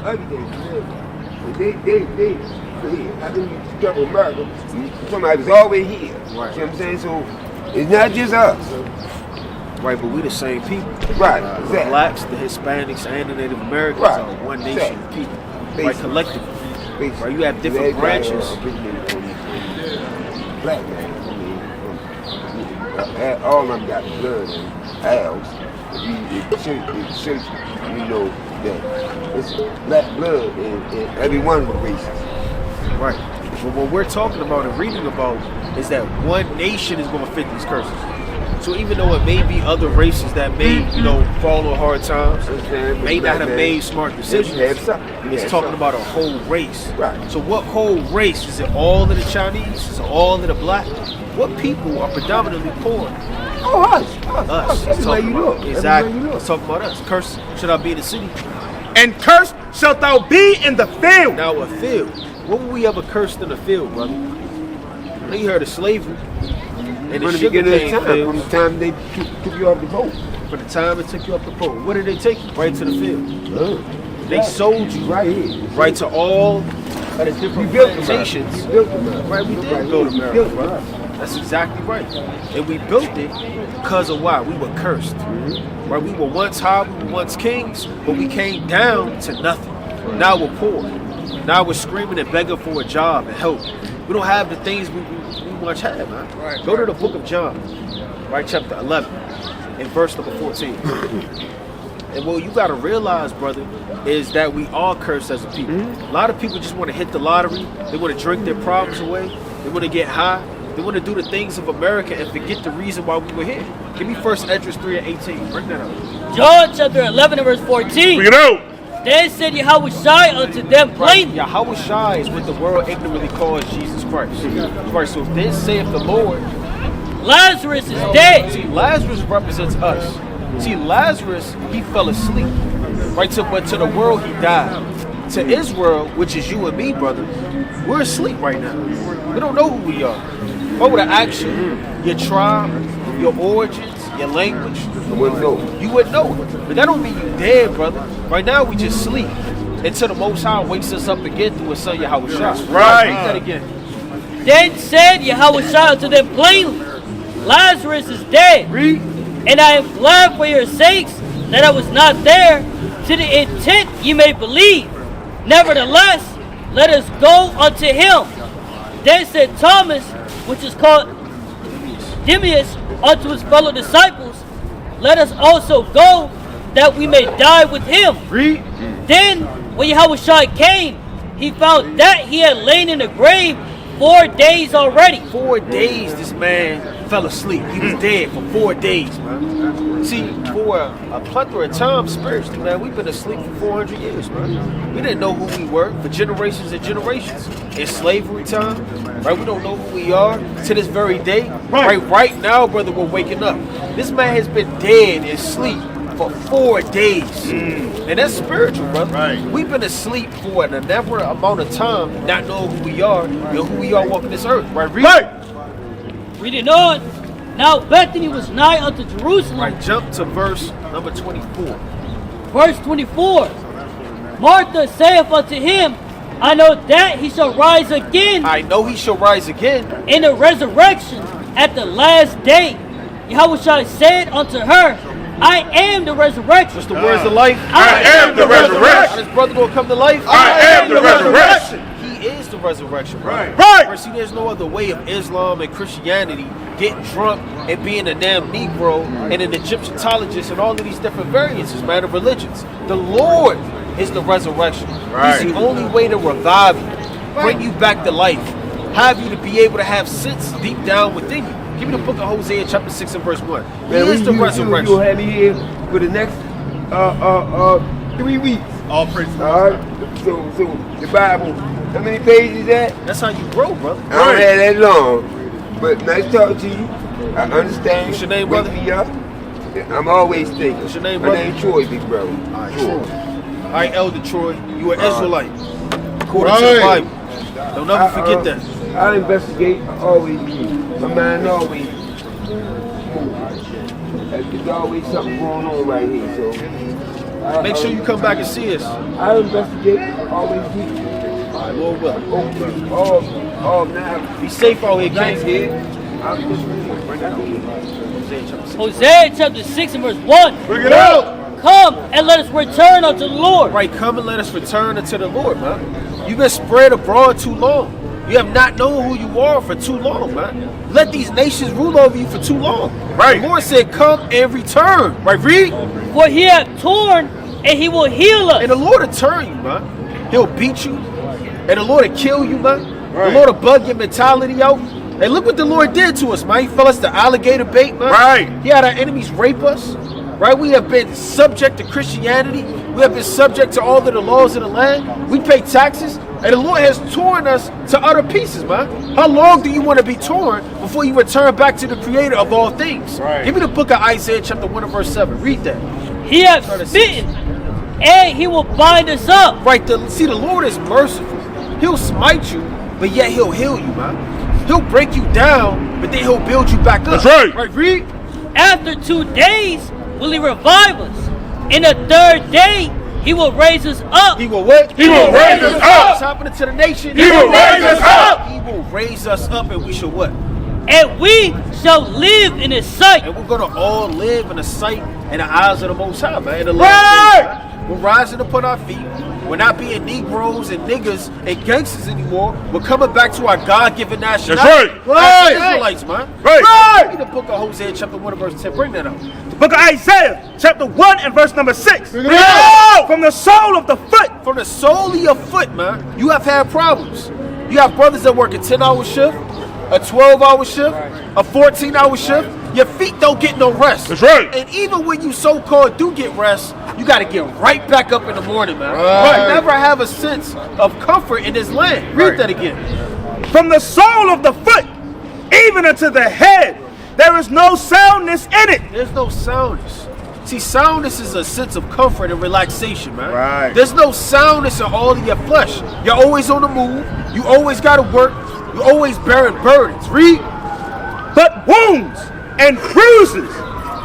I think you discover America, somebody was always here. Right. See what I'm saying? So it's not just us. Right, but we the same people. Right, exactly. The blacks, the Hispanics, and the Native Americans are one nation of people. Basically. Right, collectively. Basically. Right, you have different branches. Black man, all of them got blood and house. It shows, you know, that it's black blood in every one of the races. Right. But what we're talking about and reading about is that one nation is going to fit these curses. So even though it may be other races that may, fall on hard times, may not have made smart decisions, it's talking about a whole race. Right. So what whole race? Is it all of the Chinese? Is it all of the black? What people are predominantly poor? Oh, us. It's talking about, exactly. It's talking about us. Cursed shall I be in the city. And cursed shalt thou be in the field. Now a field. When were we ever cursed in a field, brother? Now you heard of slavery. And the sugar cane from the time they took you off the boat. From the time it took you off the boat. What did they take you? Right to the field. They sold you right here. Right to all of the different plantations. Right, we did build America, brother. That's exactly right. And we built it because of why? We were cursed. Right? We were once high, we were once kings, but we came down to nothing. Now we're poor. Now we're screaming and begging for a job and help. We don't have the things we once had, man. Right, Go to the book of John, right, chapter 11, and verse number 14. And what you got to realize, brother, is that we are cursed as a people. A lot of people just want to hit the lottery. They want to drink their problems away. They want to get high. They want to do the things of America and forget the reason why we were here. Give me 1 Esdras 3 and 18. Bring that up. John chapter 11 and verse 14. Bring it out. Then said Yahushua unto them plainly. Yahushua is what the world ignorantly calls Jesus Christ. Right, so then saith the Lord, Lazarus is dead. See, Lazarus represents us. See, Lazarus, he fell asleep. Right, but to the world he died. To Israel, which is you and me, brother, we're asleep right now. We don't know who we are. If I were to ask you your tribe, your origins, your language, you wouldn't know. You wouldn't know it. But that don't mean you dead, brother. Right now we just sleep until the Most High wakes us up again through His Son Yahushua. Right. Read that again. Then said Yahushua unto them plainly, Lazarus is dead. Read. And I am glad for your sakes that I was not there, to the intent ye may believe. Nevertheless, let us go unto him. Then said Thomas, which is called Didymus, unto his fellow disciples, let us also go, that we may die with him. Read. Then, when Yahushua came, he found that he had lain in the grave 4 days already. 4 days this man fell asleep. He was dead for 4 days, man. See, for a plethora of time spiritually, man, we've been asleep for 400 years, man. We didn't know who we were for generations and generations. In slavery time, right? We don't know who we are to this very day. Right now, brother, we're waking up. This man has been dead and asleep for 4 days. And that's spiritual, brother. Right. We've been asleep for an never amount of time, not knowing who we are and who we are walking this earth. Right? Reading on. Now Bethany was nigh unto Jerusalem. Right, jump to verse number 24. Verse 24. Martha saith unto him, I know that he shall rise again. I know he shall rise again. In the resurrection at the last day. Yahushua said unto her, I am the resurrection. What's the words of life? I am the resurrection. His brother gonna come to life? I am the resurrection. He is the resurrection. Right. See, there's no other way of Islam and Christianity getting drunk and being a damn Negro and an Egyptologist and all of these different variances, man, of religions. The Lord is the resurrection. He's the only way to revive you, bring you back to life, have you to be able to have sense deep down within you. Give me the book of Hosea, chapter 6 and verse 1. He is the resurrection. You'll have me here for the next 3 weeks. All praise. All right. So the Bible, how many pages is that? That's how you grow, brother. I don't have that long, but nice talking to you. I understand. What's your name, Wake brother? me up. I'm always thinking. What's your name, My brother? name's Troy, big brother. All right, Troy. All right, Elder Troy, you an Israelite. According to the Bible. Don't never forget that. I investigate. I always my mind always moves. There's always something going on right here. So Make sure you come back and see us. I investigate. Always do. All right, Lord willing. All now. Be safe out here, Thanks, King. kid. I'm just Hosea chapter 6 and verse 1. Bring it out. Come and let us return unto the Lord. Right, come and let us return unto the Lord, man. You've been spread abroad too long. You have not known who you are for too long, man. Let these nations rule over you for too long. Right. The Lord said, come and return. Right, read. For he hath torn, and he will heal us. And the Lord will turn you, man. He'll beat you. And the Lord will kill you, man. Right. The Lord will bug your mentality out. And look what the Lord did to us, man. He fell us the alligator bait, man. Right. He had our enemies rape us. Right? We have been subject to Christianity. We have been subject to all of the laws of the land. We pay taxes. And the Lord has torn us to utter pieces, man. How long do you want to be torn before you return back to the creator of all things? Right. Give me the book of Isaiah chapter 1 and verse 7. Read that. He hath smitten, and he will bind us up. Right, see, the Lord is merciful. He'll smite you, but yet he'll heal you, man. He'll break you down, but then he'll build you back up. That's right. Right, read. After 2 days will he revive us. In the 3rd day he will raise us up. He will what? He will raise us up. What's happening to the nation? He will raise us up. He will raise us up, and we shall what? And we shall live in his sight. And we're going to all live in the sight and the eyes of the Most High, man. In the Right. last days, man. We're rising upon our feet. We're not being Negroes and niggas and gangsters anymore. We're coming back to our God-given nationality. That's right. As Israelites, man. Right. Read the book of Hosea chapter 1 and verse 10. Bring that up. The book of Isaiah, chapter 1 and verse number 6. Bring it out. From the sole of the foot. From the sole of your foot, man, you have had problems. You have brothers that work a 10-hour shift, a 12-hour shift, a 14-hour shift. Your feet don't get no rest. That's right. And even when you so-called do get rest, you got to get right back up in the morning, man. Right. You never have a sense of comfort in this land. Read that again. From the sole of the foot, even unto the head, there is no soundness in it. There's no soundness. See, soundness is a sense of comfort and relaxation, man. Right. There's no soundness in all of your flesh. You're always on the move. You always got to work. You're always bearing burdens. Read. But wounds and bruises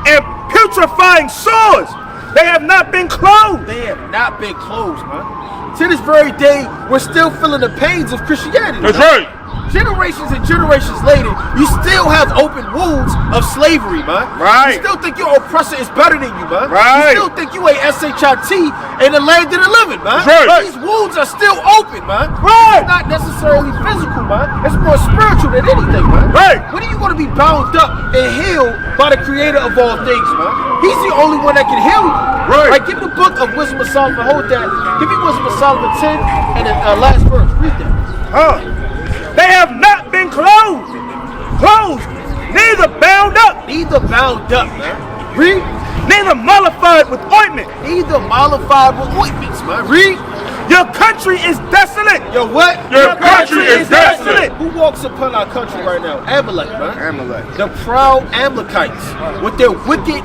and putrefying sores, they have not been closed. They have not been closed, man. To this very day, we're still feeling the pains of Christianity. That's man. right. Generations and generations later, you still have open wounds of slavery, man. Right. You still think your oppressor is better than you, man. Right. You still think you ain't SHIT in the land of the living, man. That's right. These wounds are still open, man. Right. It's not necessarily physical, man. It's more spiritual than anything, man. Right. When are you going to be bound up and healed by the creator of all things, man? He's the only one that can heal you. Right. Give me the book of Wisdom of Solomon. Hold that. Give me Wisdom of Solomon 10 and the last verse. Read that. They have not been closed, neither bound up, Neither bound up, man. Read. neither mollified with ointment. Neither mollified with ointments, man. Read. Your country is desolate. Your what? Your country is desolate. Who walks upon our country right now? Amalek, man. Amalek. The proud Amalekites with their wicked,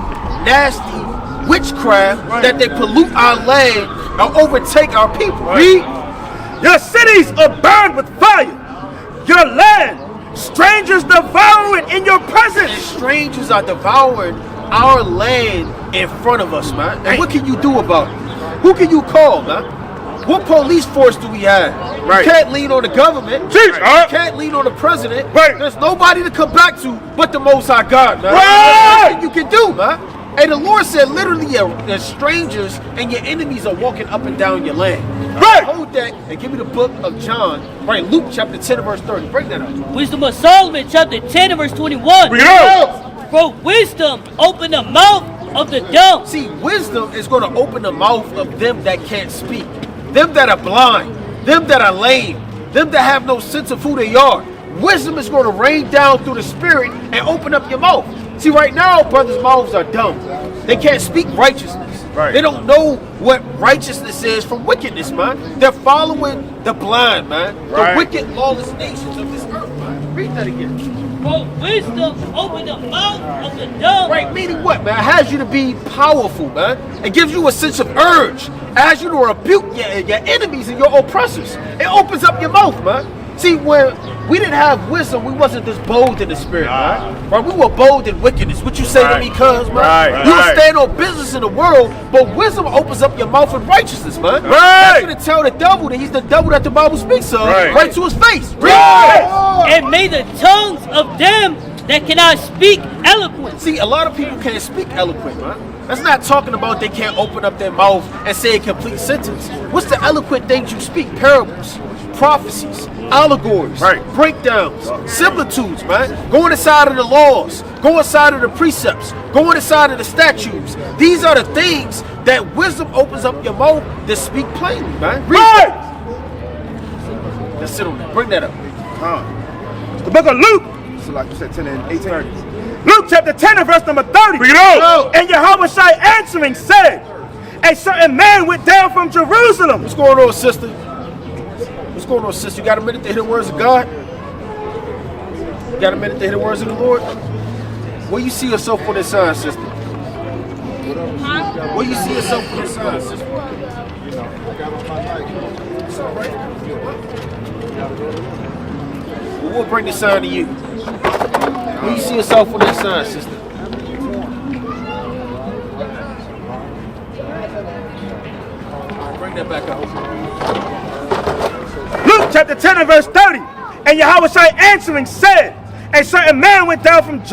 nasty witchcraft that they pollute our land and overtake our people. Read. Your cities are burned with fire. Your land, strangers devour it in your And presence. strangers are devouring our land in front of us, man. And what can you do about it? Who can you call, man? What police force do we have? Right. You can't lean on the government. Jeez, You can't lean on the president. Right. There's nobody to come back to but the Most High God, man. Right. Nothing you can do, man. And the Lord said, literally, your strangers and your enemies are walking up and down your land. Right. Hold that and give me the book of John, right? Luke chapter 10 and verse 30. Break that up. Wisdom of Solomon chapter 10 and verse 21. Bring it out. For wisdom open the mouth of the dumb. See, wisdom is going to open the mouth of them that can't speak, them that are blind, them that are lame, them that have no sense of who they are. Wisdom is going to rain down through the spirit and open up your mouth. See, right now, brothers' mouths are dumb. They can't speak righteousness. Right. They don't know what righteousness is from wickedness, man. They're following the blind, man. Right. The wicked, lawless nations of this earth, man. Read that again. For wisdom open the mouth of the dumb. Right, meaning what, man? It has you to be powerful, man. It gives you a sense of urge. It has you to rebuke your enemies and your oppressors. It opens up your mouth, man. See, when we didn't have wisdom, we wasn't this bold in the spirit, man. Right? We were bold in wickedness. What you say to me, cuz, man? Right. You stand on business in the world, but wisdom opens up your mouth in righteousness, man. That's what to tell the devil that he's the devil that the Bible speaks of, right to his face. And may the tongues of them that cannot speak eloquent. See, a lot of people can't speak eloquent, man. That's not talking about they can't open up their mouth and say a complete sentence. What's the eloquent things you speak? Parables, prophecies, allegories, breakdowns, similitudes, man. Going inside of the laws, going inside of the precepts, going inside of the statutes. These are the things that wisdom opens up your mouth to speak plainly, man. Read. Let's sit on that. Bring that up. The book of Luke. So like you said, 10 and 18. Luke chapter 10 and verse number 30. Bring it on. And Yahweh answering said, a certain man went down from Jerusalem. What's going on, sister? What's going on, sister? You got a minute to hear the words of God? You got a minute to hear the words of the Lord? Where you see yourself on this sign, sister? Where you see yourself on this sign, sister? It's all right. Well, we'll bring the sign to you. Where you see yourself on that sign, sister? Bring that back up. Luke chapter 10 and verse 30. And Yahweh answering said, a certain man went down from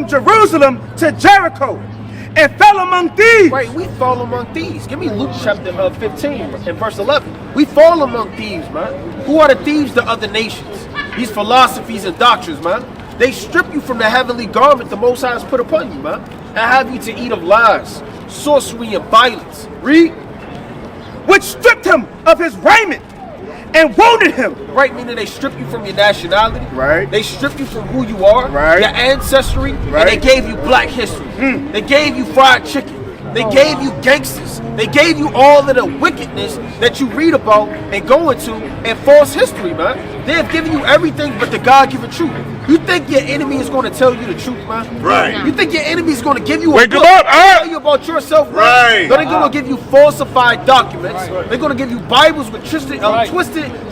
Jerusalem to Jericho, and fell among thieves. Right, we fall among thieves. Give me Luke chapter 15 and verse 11. We fall among thieves, man. Who are the thieves? The other nations. These philosophies and doctrines, man. They strip you from the heavenly garment the Most High has put upon you, man, and have you to eat of lies, sorcery, and violence. Read. Which stripped him of his raiment and wounded him. Right, meaning they strip you from your nationality. Right. They strip you from who you are, right, your ancestry, and they gave you black history. They gave you fried chicken. They gave you gangsters. They gave you all of the wickedness that you read about and go into in false history, man. They have given you everything but the God-given truth. You think your enemy is going to tell you the truth, man? Right. You think your enemy is going to give you a Wake book them up, tell you about yourself, man? Right. They're going to give you falsified documents. They're going to give you Bibles with twisted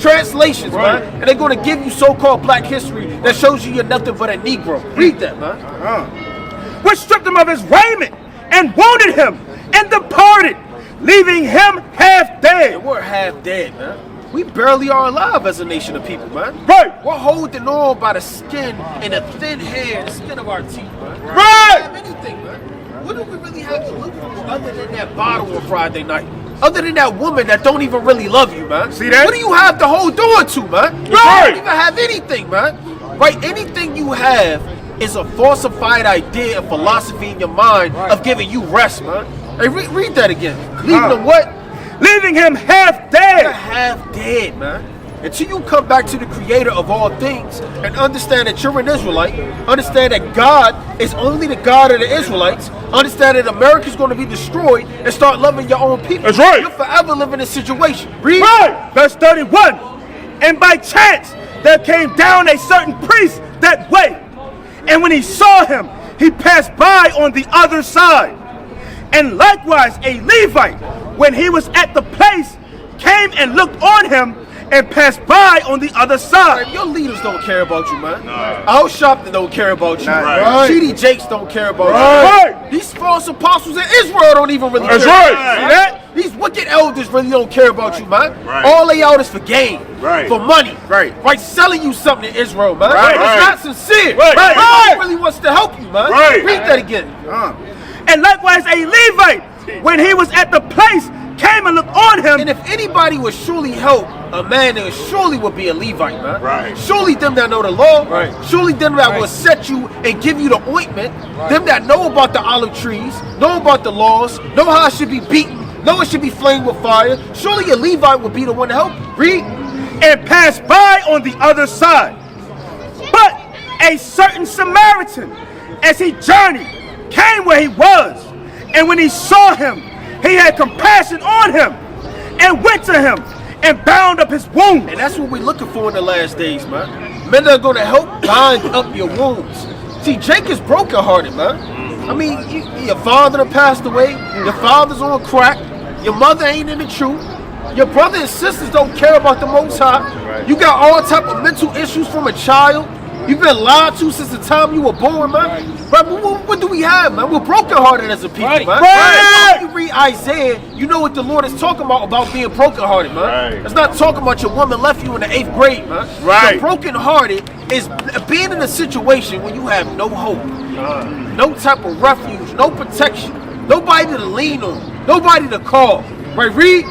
translations, man. And they're going to give you so-called black history that shows you you're nothing but a Negro. Read that, man. Which stripped him of his raiment and wounded him and departed, leaving him half dead. And we're half dead, man. We barely are alive as a nation of people, man. Right. We're holding on by the skin and the thin hair, the skin of our teeth, man. Right. We don't have anything, man. What do we really have to look for other than that bottle on Friday night? Other than that woman that don't even really love you, man. See that? What do you have to hold on to, man? You don't even have anything, man. Right? Anything you have is a falsified idea and philosophy in your mind of giving you rest, man. Hey, read that again. Leaving them what? Leaving him half dead. You're half dead, man. Until you come back to the creator of all things and understand that you're an Israelite, understand that God is only the God of the Israelites, understand that America's going to be destroyed, and start loving your own people. That's right. You'll forever live in this situation. Read. Right. Verse 31. And by chance there came down a certain priest that way, and when he saw him, he passed by on the other side. And likewise a Levite, when he was at the place, came and looked on him and passed by on the other side. Right, your leaders don't care about you, man. Al Sharpton don't care about you. Right. T.D. Jakes don't care about Right. you. Right. These false apostles in Israel don't even really care. That's right. See that? These wicked elders really don't care about you, man. Right. All they out is for gain, Right. for money, Right. selling you something in Israel, man. Right. It's Right. not sincere. Right. Right. Right. Nobody really wants to help you, man. Right. Read that again. And likewise a Levite, when he was at the place, came and looked on him. And if anybody would surely help a man, then surely would be a Levite, man. Right. Surely them that know the law. Right. Surely them that will set you and give you the ointment. Right. Them that know about the olive trees, know about the laws, know how it should be beaten, know it should be flamed with fire. Surely a Levite would be the one to help you. Read. And passed by on the other side. But a certain Samaritan, as he journeyed, came where he was, and when he saw him, he had compassion on him, and went to him, and bound up his wounds. And that's what we're looking for in the last days, man. Men that are going to help bind up your wounds. See, Jake is brokenhearted, man. I mean, your father done passed away, your father's on crack, your mother ain't in the truth, Your brother and sisters don't care about the Most High. You got all type of mental issues from a child. You've been lied to since the time you were born, man. But what do we have, man? We're brokenhearted as a people, man. Right. When you read Isaiah, you know what the Lord is talking about being brokenhearted, man. Right. It's not talking about your woman left you in the 8th grade, man. Right. The brokenhearted is being in a situation when you have no hope, no type of refuge, no protection, nobody to lean on, nobody to call. Right, read.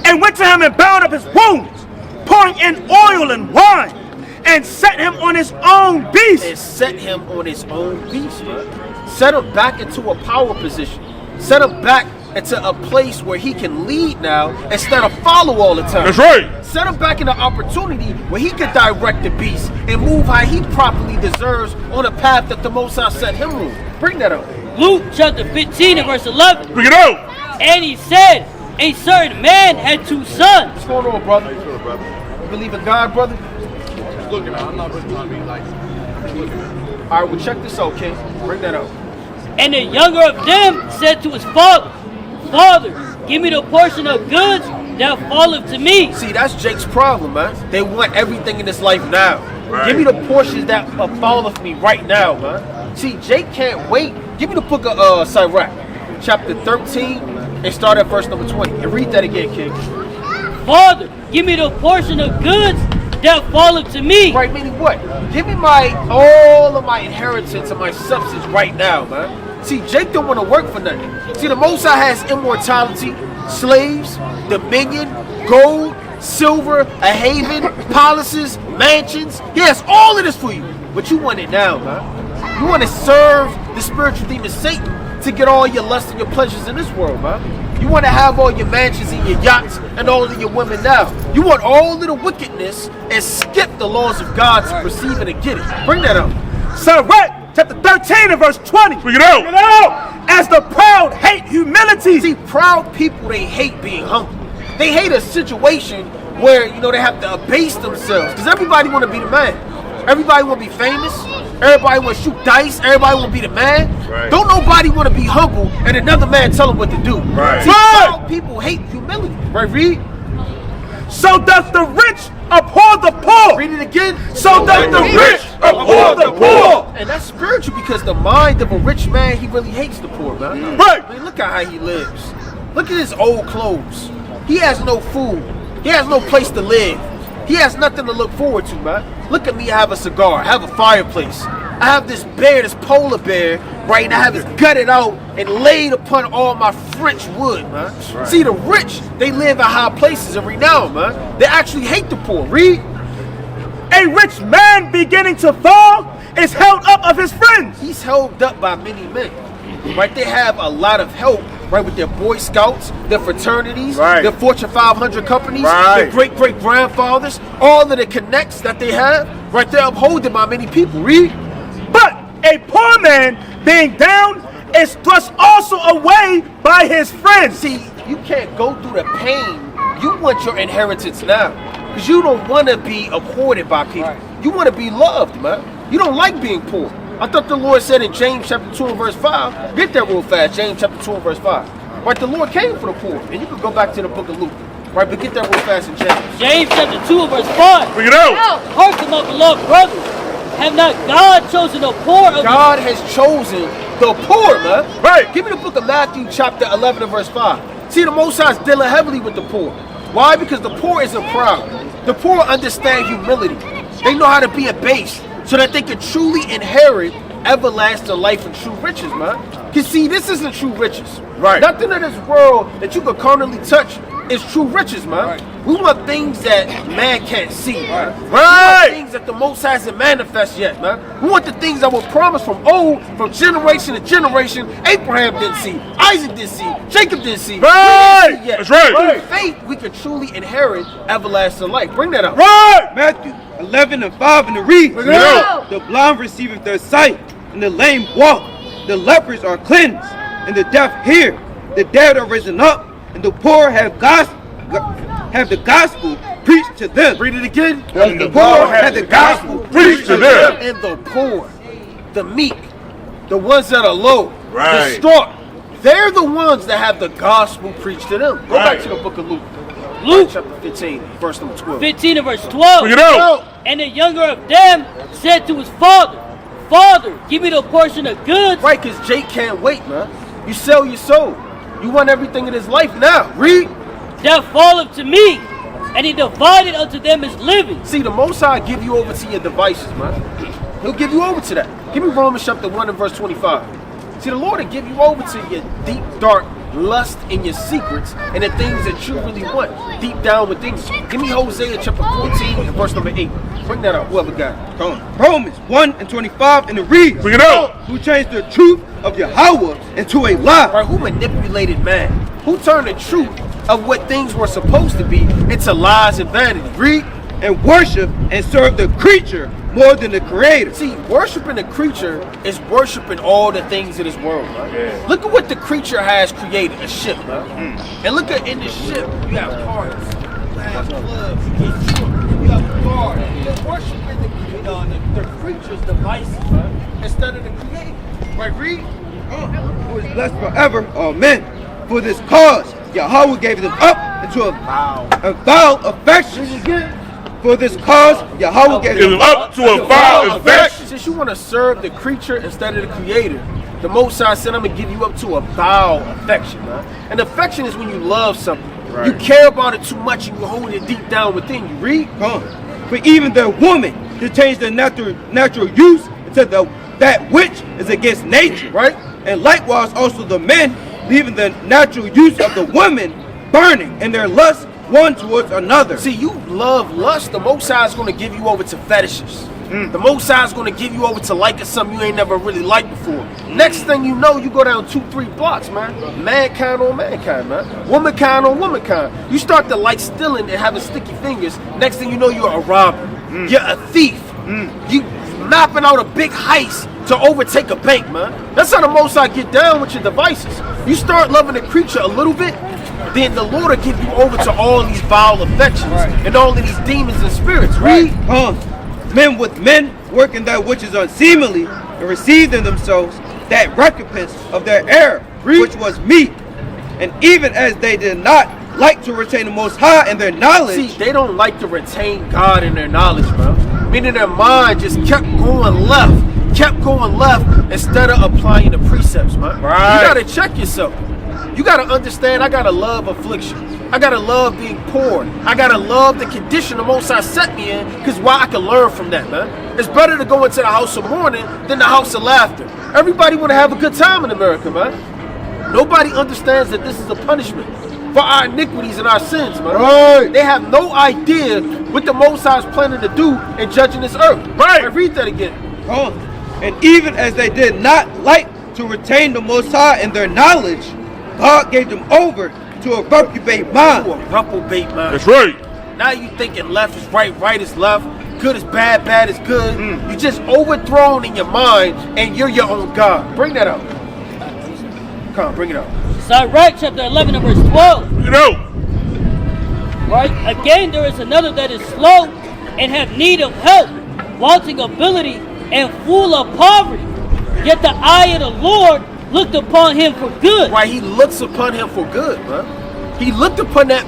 And went to him and bound up his wounds, pouring in oil and wine, and set him on his own beast. And set him on his own beast, man. Set him back into a power position. Set him back into a place where he can lead now instead of follow all the time. That's right. Set him back in an opportunity where he can direct the beast and move how he properly deserves on a path that the Most High set him on. Bring that up. Luke chapter 15 and verse 11. Bring it out. And he said, a certain man had 2 sons. What's going on, brother? You believe in God, brother? I'm not really trying to be like. All right, well, check this out, King. Bring that out. And the younger of them said to his father, Father, give me the portion of goods that falleth to me. See, that's Jake's problem, man. They want everything in this life now. Right. Give me the portions that falleth me right now, man. See, Jake can't wait. Give me the book of Sirach, chapter 13, and start at verse number 20. And read that again, King. Father, give me the portion of goods that falleth to me. Right, meaning what? Give me all of my inheritance and my substance right now, man. See, Jake don't want to work for nothing. See, the Most High has immortality, slaves, dominion, gold, silver, a haven, palaces, mansions. He has all of this for you. But you want it now, man. You want to serve the spiritual demon Satan to get all your lust and your pleasures in this world, man. You want to have all your mansions and your yachts and all of your women now. You want all of the wickedness and skip the laws of God to perceive it and get it. Bring that up. Sirach chapter 13 and verse 20. Bring it out. Bring it out. As the proud hate humility. See, proud people, they hate being humble. They hate a situation where, they have to abase themselves. Because everybody want to be the man. Everybody want to be famous. Everybody want to shoot dice. Everybody want to be the man. Right. Don't nobody want to be humble and another man tell them what to do. Right. See, proud people hate humility. Right, read. So does the rich abhor the poor. Read it again. So does the rich abhor the poor. And that's spiritual because the mind of a rich man, he really hates the poor, man. Right. I mean, look at how he lives. Look at his old clothes. He has no food. He has no place to live. He has nothing to look forward to, man. Look at me, I have a cigar, I have a fireplace. I have this bear, this polar bear, right? And I have it gutted out and laid upon all my French wood, man. Right. See, the rich, they live at high places and renown, man. They actually hate the poor. Read. A rich man beginning to fall is held up of his friends. He's held up by many men, right? They have a lot of help, right, with their Boy Scouts, their fraternities, right, their Fortune 500 companies, right, their great-great-grandfathers, all of the connects that they have, right? They're upholding by many people. Read. But a poor man being down is thrust also away by his friends. See, you can't go through the pain. You want your inheritance now, because you don't want to be abhorred by people. Right. You want to be loved, man. You don't like being poor. I thought the Lord said in James chapter 2 and verse 5, get that real fast, James chapter 2 and verse 5. Right, the Lord came for the poor. And you can go back to the book of Luke. Right, but get that real fast in James. James chapter 2 and verse 5. Bring it out. Hearken, my beloved brothers. Have not God chosen the poor of God has chosen the poor, man. Right. Give me the book of Matthew chapter 11 and verse 5. See, the Most High is dealing heavily with the poor. Why? Because the poor isn't proud. The poor understand humility. They know how to be abased so that they can truly inherit everlasting life and true riches, man. Because see, this isn't true riches. Right. Nothing in this world that you can carnally touch is true riches, man. Right. We want things that man can't see, man. Right. We want things that the Most High hasn't manifest yet, man. We want the things that were promised from old, from generation to generation. Abraham didn't see, Isaac didn't see, Jacob didn't see. Right. We didn't see yet. That's right. Through faith, we can truly inherit everlasting life. Bring that up. Right. Matthew 11 and 5 in the read. The blind receiveth their sight, and the lame walk. The lepers are cleansed, and the deaf hear. The dead are risen up, and the poor have the gospel preached to them. Read it again. And the poor have the gospel preached to them. And the poor, the meek, the ones that are low, Right. the distraught, they're the ones that have the gospel preached to them. Go back to the book of Luke. Luke chapter 15, verse number 12. 15 and verse 12. Bring it out. And the younger of them said to his father, Father, give me the portion of goods. Right, because Jake can't wait, man. You sell your soul. You want everything in his life now. Read. That falleth to me, and he divided unto them his living. See, the Most High give you over to your devices, man. He'll give you over to that. Give me Romans chapter 1 and verse 25. See, the Lord will give you over to your deep, dark lust and your secrets and the things that you really want deep down within you. Give me Hosea chapter 14 and verse number 8. Bring that up, whoever got it. Come on. Romans 1 and 25 and it reads. Bring it out. Who changed the truth of Yahweh into a lie. Right, who manipulated man? Who turned the truth of what things were supposed to be into lies and vanity? Read. And worship and serve the creature more than the creator. See, worshiping the creature is worshiping all the things in this world, man. Yeah. Look at what the creature has created, a ship, man. And look at in the ship, you have parts, you have clubs, you get drunk, you have guards. You're worshiping the creature's devices, man, instead of the creator. Right, read. Who is blessed forever. Amen. For this cause, Yahweh gave them up into a vile affection. For this cause, Yahweh gave them up to a vile affection. Since you want to serve the creature instead of the creator, the Most High said, I'm going to give you up to a vile affection, man. And affection is when you love something. Right. You care about it too much and you hold it deep down within you. Read. For even the woman to change the natural use into that which is against nature. Right. And likewise also the men, leaving the natural use of the woman burning in their lust one towards another. See, you love lust, the Most High is going to give you over to fetishes. The Most High is going to give you over to liking something you ain't never really liked before. Next thing you know, you go down 2-3 blocks, man. Mankind on mankind, man. Womankind on womankind. You start to like stealing and having sticky fingers. Next thing you know, you're a robber. You're a thief. You mapping out a big heist to overtake a bank, man. That's how the Most High get down with your devices. You start loving the creature a little bit, then the Lord will give you over to all these vile affections and all of these demons and spirits. Read. Men with men working that which is unseemly and received in themselves that recompense of their error, which was meat. And even as they did not like to retain the Most High in their knowledge. See, they don't like to retain God in their knowledge, bro. Meaning their mind just kept going left instead of applying the precepts, man. Right. You gotta check yourself. You gotta understand, I gotta love affliction. I gotta love being poor. I gotta love the condition the Most High set me in, because why I can learn from that, man. It's better to go into the house of mourning than the house of laughter. Everybody wanna have a good time in America, man. Nobody understands that this is a punishment for our iniquities and our sins, man. Right. They have no idea what the Most High is planning to do in judging this earth. Right. Read that again. And even as they did not like to retain the Most High in their knowledge, God gave them over to a reprobate mind. To a reprobate mind. That's right. Now you thinking left is right, right is left, good is bad, bad is good. You just overthrown in your mind, and you're your own God. Bring that up. Come on, bring it up. Sirach chapter 11 and verse 12. You know. Right? Again, there is another that is slow and have need of help, wanting ability and full of poverty. Yet the eye of the Lord looked upon him for good. Right, he looks upon him for good, man. He looked upon that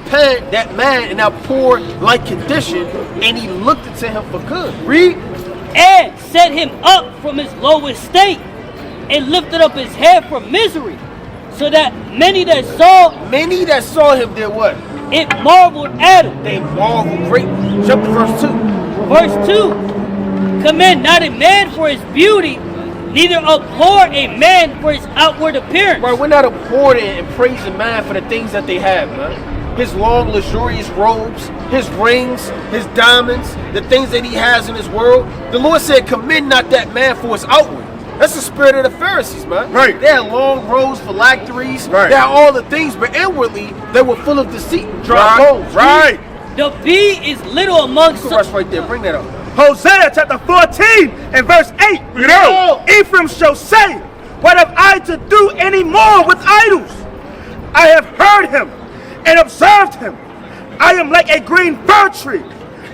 man in that poor like condition, and he looked into him for good. Read. And set him up from his low estate, and lifted up his head from misery, so that many that saw him did what? It marveled at him. They marveled greatly. Jump to verse 2. Verse 2. Commend not a man for his beauty, neither abhor a man for his outward appearance. Right, we're not abhorring and praising man for the things that they have, man. His long, luxurious robes, his rings, his diamonds, the things that he has in his world. The Lord said, commend not that man for his outward. That's the spirit of the Pharisees, man. Right. They had long robes, phylacteries. Right. They had all the things, but inwardly, they were full of deceit and dry bones. Right. The bee is little among some. Rush right there, bring that up. Hosea chapter 14 and verse 8. You know. Ephraim shall say, what have I to do any more with idols? I have heard him and observed him. I am like a green fir tree.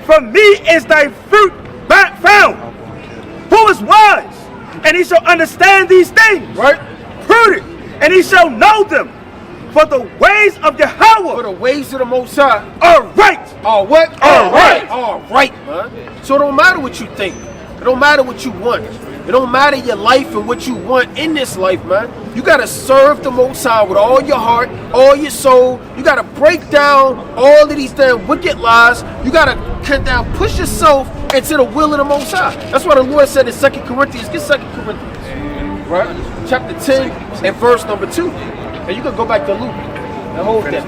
From me is thy fruit found. Who is wise? And he shall understand these things. Right? Prudent, and he shall know them. For the ways of For Yahweh the ways of the Most High are right. are what? All right. All right, man. So it don't matter what you think. It don't matter what you want. It don't matter your life and what you want in this life, man. You gotta serve the Most High with all your heart, all your soul. You gotta break down all of these damn wicked lies. You gotta cut down, push yourself into the will of the Most High. That's why the Lord said in 2 Corinthians, get 2 Corinthians, right? Chapter 10 and verse number 2. And you can go back to Luke and hold that.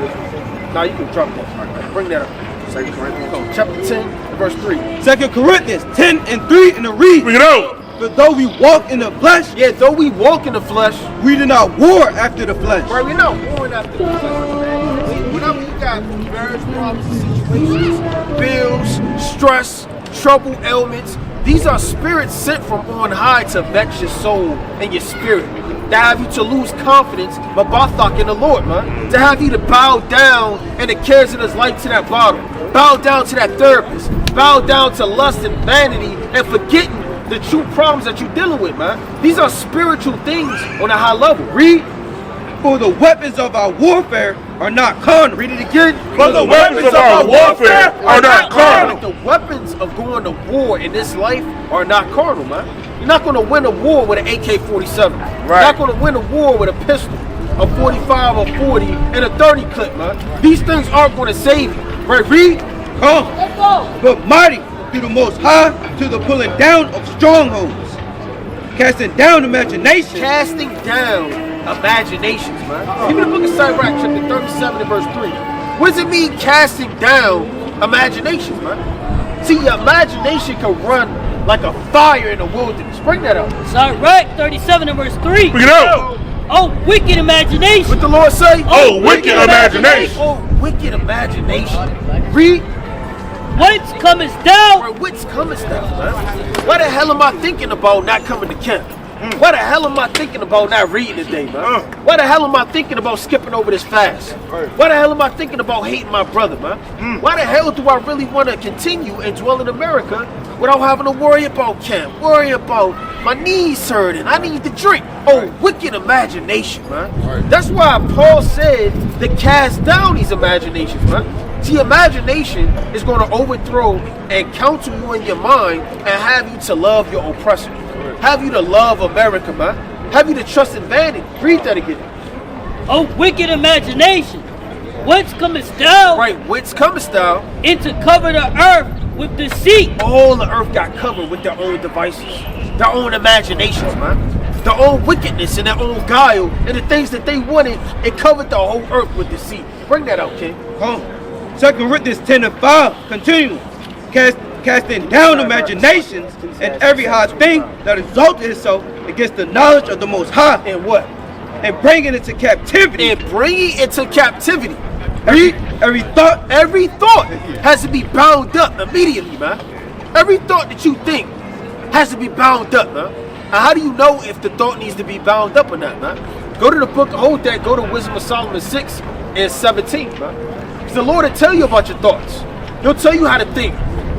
Now you can drop that. Bring that up. 2 Corinthians. Chapter 10 and verse 3. 2 Corinthians 10 and 3 in the read. Bring it out. But though we walk in the flesh, Yeah, though we walk in the flesh, we do not war after the flesh. right, we're not warring after the flesh, man. See, whenever you got various problems and situations, bills, stress, trouble, ailments, these are spirits sent from on high to vex your soul and your spirit. To have you to lose confidence, mabathak in the Lord, man. To have you to bow down and the cares of this life to that bottle. Bow down to that therapist. Bow down to lust and vanity and forgetting the true problems that you're dealing with, man. These are spiritual things on a high level. Read. For the weapons of our warfare are not carnal. Read it again. For the weapons of our warfare are not carnal. The weapons of going to war in this life are not carnal, man. You're not going to win a war with an AK-47. You're not going to win a war with a pistol, a 45, a 40, and a 30 clip, man. These things aren't going to save you. Right, read. Come, but mighty through the Most High to the pulling down of strongholds, casting down imagination. Casting down imaginations, man. Give me the book of Sirach, chapter 37 and verse 3. What does it mean, casting down imaginations, man? See, your imagination can run like a fire in the wilderness. Bring that up. Sirach 37 and verse 3. Bring it out. Oh, wicked imagination. What the Lord say? Oh, wicked imagination. Oh, wicked imagination. Read. Whence comest thou? Where what's coming stuff, man? What the hell am I thinking about not coming to camp? What the hell am I thinking about not reading today, man? What the hell am I thinking about skipping over this fast? What the hell am I thinking about hating my brother, man? Why the hell do I really want to continue and dwell in America without having to worry about camp, worry about my knees hurting, I need to drink? Oh, wicked imagination, man. That's why Paul said to cast down these imaginations, man. See, imagination is going to overthrow and counter you in your mind and have you to love your oppressor. Have you to love America, man. Have you to trust in vanity. Read that again. Oh, wicked imagination. Whence comest thou? Right, whence comest thou? Into cover the earth with deceit. All the earth got covered with their own devices, their own imaginations, man. Their own wickedness and their own guile and the things that they wanted. It covered the whole earth with deceit. Bring that out, King. Come, 2 Corinthians 10 and 5, continue. Casting down imaginations and every high thing that exalted itself against the knowledge of the Most High. And what? And bringing it to captivity. And bringing it to captivity. Every thought. Every thought has to be bound up immediately, man. Every thought that you think has to be bound up, man. And how do you know if the thought needs to be bound up or not, man? Go to the book, hold that, go to Wisdom of Solomon 6 and 17, man. Because the Lord will tell you about your thoughts. He'll tell you how to think.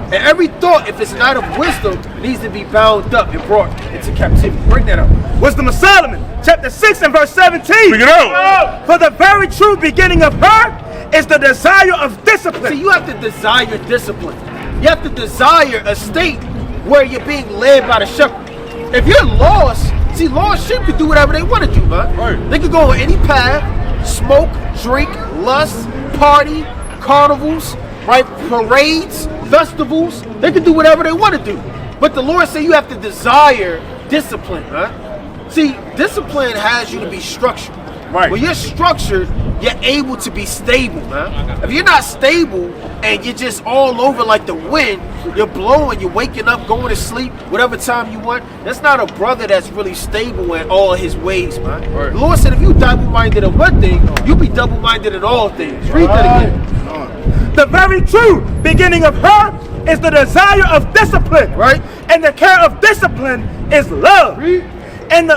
And every thought, if it's not of wisdom, needs to be bound up and brought into captivity. Bring that up. Wisdom of Solomon, chapter 6 and verse 17. Bring it out. For the very true beginning of her is the desire of discipline. See, you have to desire discipline. You have to desire a state where you're being led by the shepherd. If you're lost, see, lost sheep can do whatever they want to do, man. Right. They can go on any path, smoke, drink, lust, party, carnivals, right? Parades, festivals. They can do whatever they want to do. But the Lord said you have to desire discipline, huh? See, discipline has you to be structured. Right. When you're structured, you're able to be stable, man. If you're not stable and you're just all over like the wind, you're blowing, you're waking up, going to sleep, whatever time you want, that's not a brother that's really stable in all his ways, man. Right. The Lord said if you double-minded in one thing, you'll be double-minded in all things. Read that again. The very true beginning of her is the desire of discipline. Right. And the care of discipline is love. Read. And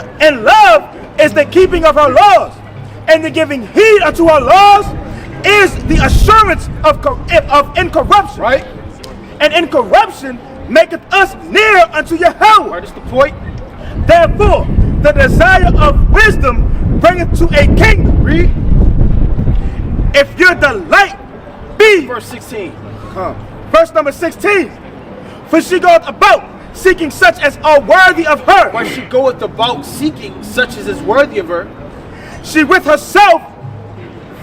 love is the keeping of her laws. And the giving heed unto her laws is the assurance of incorruption. Right. And incorruption maketh us near unto Yahweh. Right, that's the point. Therefore, the desire of wisdom bringeth to a kingdom. Read. if your delight be. Verse 16. Verse number 16. For she goeth about seeking such as are worthy of her. Why she goeth about seeking such as is worthy of her. She with herself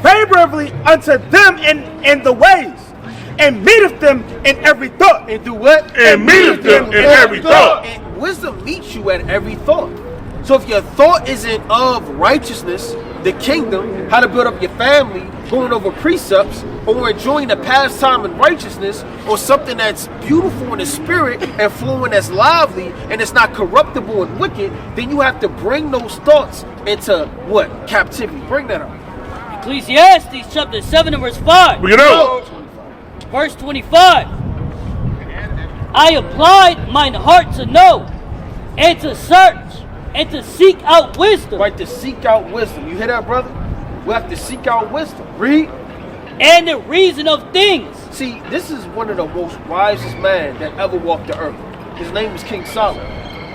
favorably unto them in the ways, and meeteth them in every thought. And do what? And meeteth them in every thought. And wisdom meets you at every thought. So if your thought isn't of righteousness, the kingdom, how to build up your family, going over precepts, or enjoying the pastime in righteousness, or something that's beautiful in the spirit and flowing that's lively and it's not corruptible and wicked, then you have to bring those thoughts into what? Captivity. Bring that up. Ecclesiastes chapter 7 and verse 5. You know. Verse 25. I applied mine heart to know, and to search, and to seek out wisdom. Right, to seek out wisdom. You hear that, brother? We have to seek out wisdom. Read. And the reason of things. See, this is one of the most wisest men that ever walked the earth. His name was King Solomon.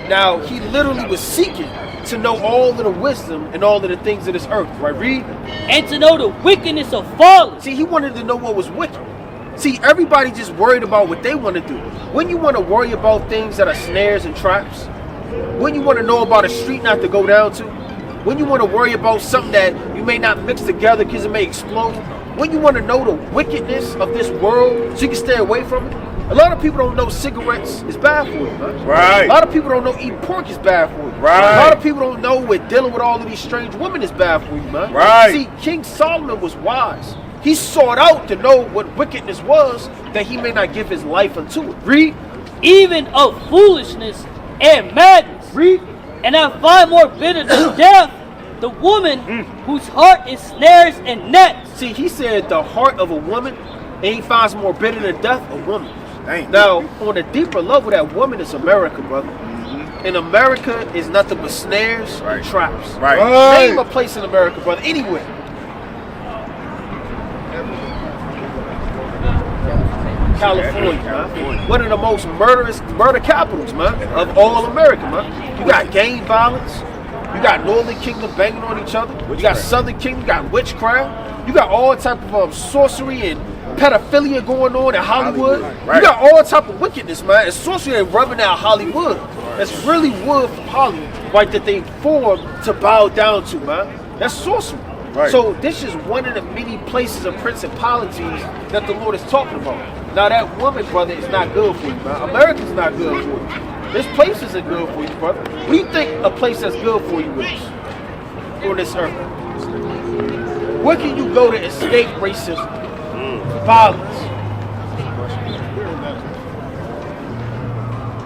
Now, he literally was seeking to know all of the wisdom and all of the things of this earth. Right, read. And to know the wickedness of fallen. See, he wanted to know what was wicked. See, everybody just worried about what they want to do. When you want to worry about things that are snares and traps, when you want to know about a street not to go down to, when you want to worry about something that you may not mix together because it may explode, when you want to know the wickedness of this world so you can stay away from it. A lot of people don't know cigarettes is bad for you, man. Right. A lot of people don't know eating pork is bad for you. Right. A lot of people don't know what dealing with all of these strange women is bad for you, man. Right. See, King Solomon was wise. He sought out to know what wickedness was, that he may not give his life unto it. Read. Even of foolishness and madness. Read. And I find more bitter than death the woman whose heart is snares and nets. See, he said the heart of a woman, and he finds more bitter than death, a woman. Dang. Now, on a deeper level, that woman is America, brother. And America is nothing but snares and traps. Right. Name a place in America, brother, anywhere. California, man. One of the most murder capitals, man, of all America, man. You got gang violence. You got Northern Kingdom banging on each other. You got Southern Kingdom. You got witchcraft. You got all type of sorcery and pedophilia going on in Hollywood. Right. You got all type of wickedness, man. And sorcery ain't rubbing out Hollywood. That's really wood from Hollywood, right, that they formed to bow down to, man. That's sorcery. Right. So this is one of the many places of principalities that the Lord is talking about. Now that woman, brother, is not good for you, man. America's not good for you. This place isn't good for you, brother. What do you think a place that's good for you is on this earth? Where can you go to escape racism, violence?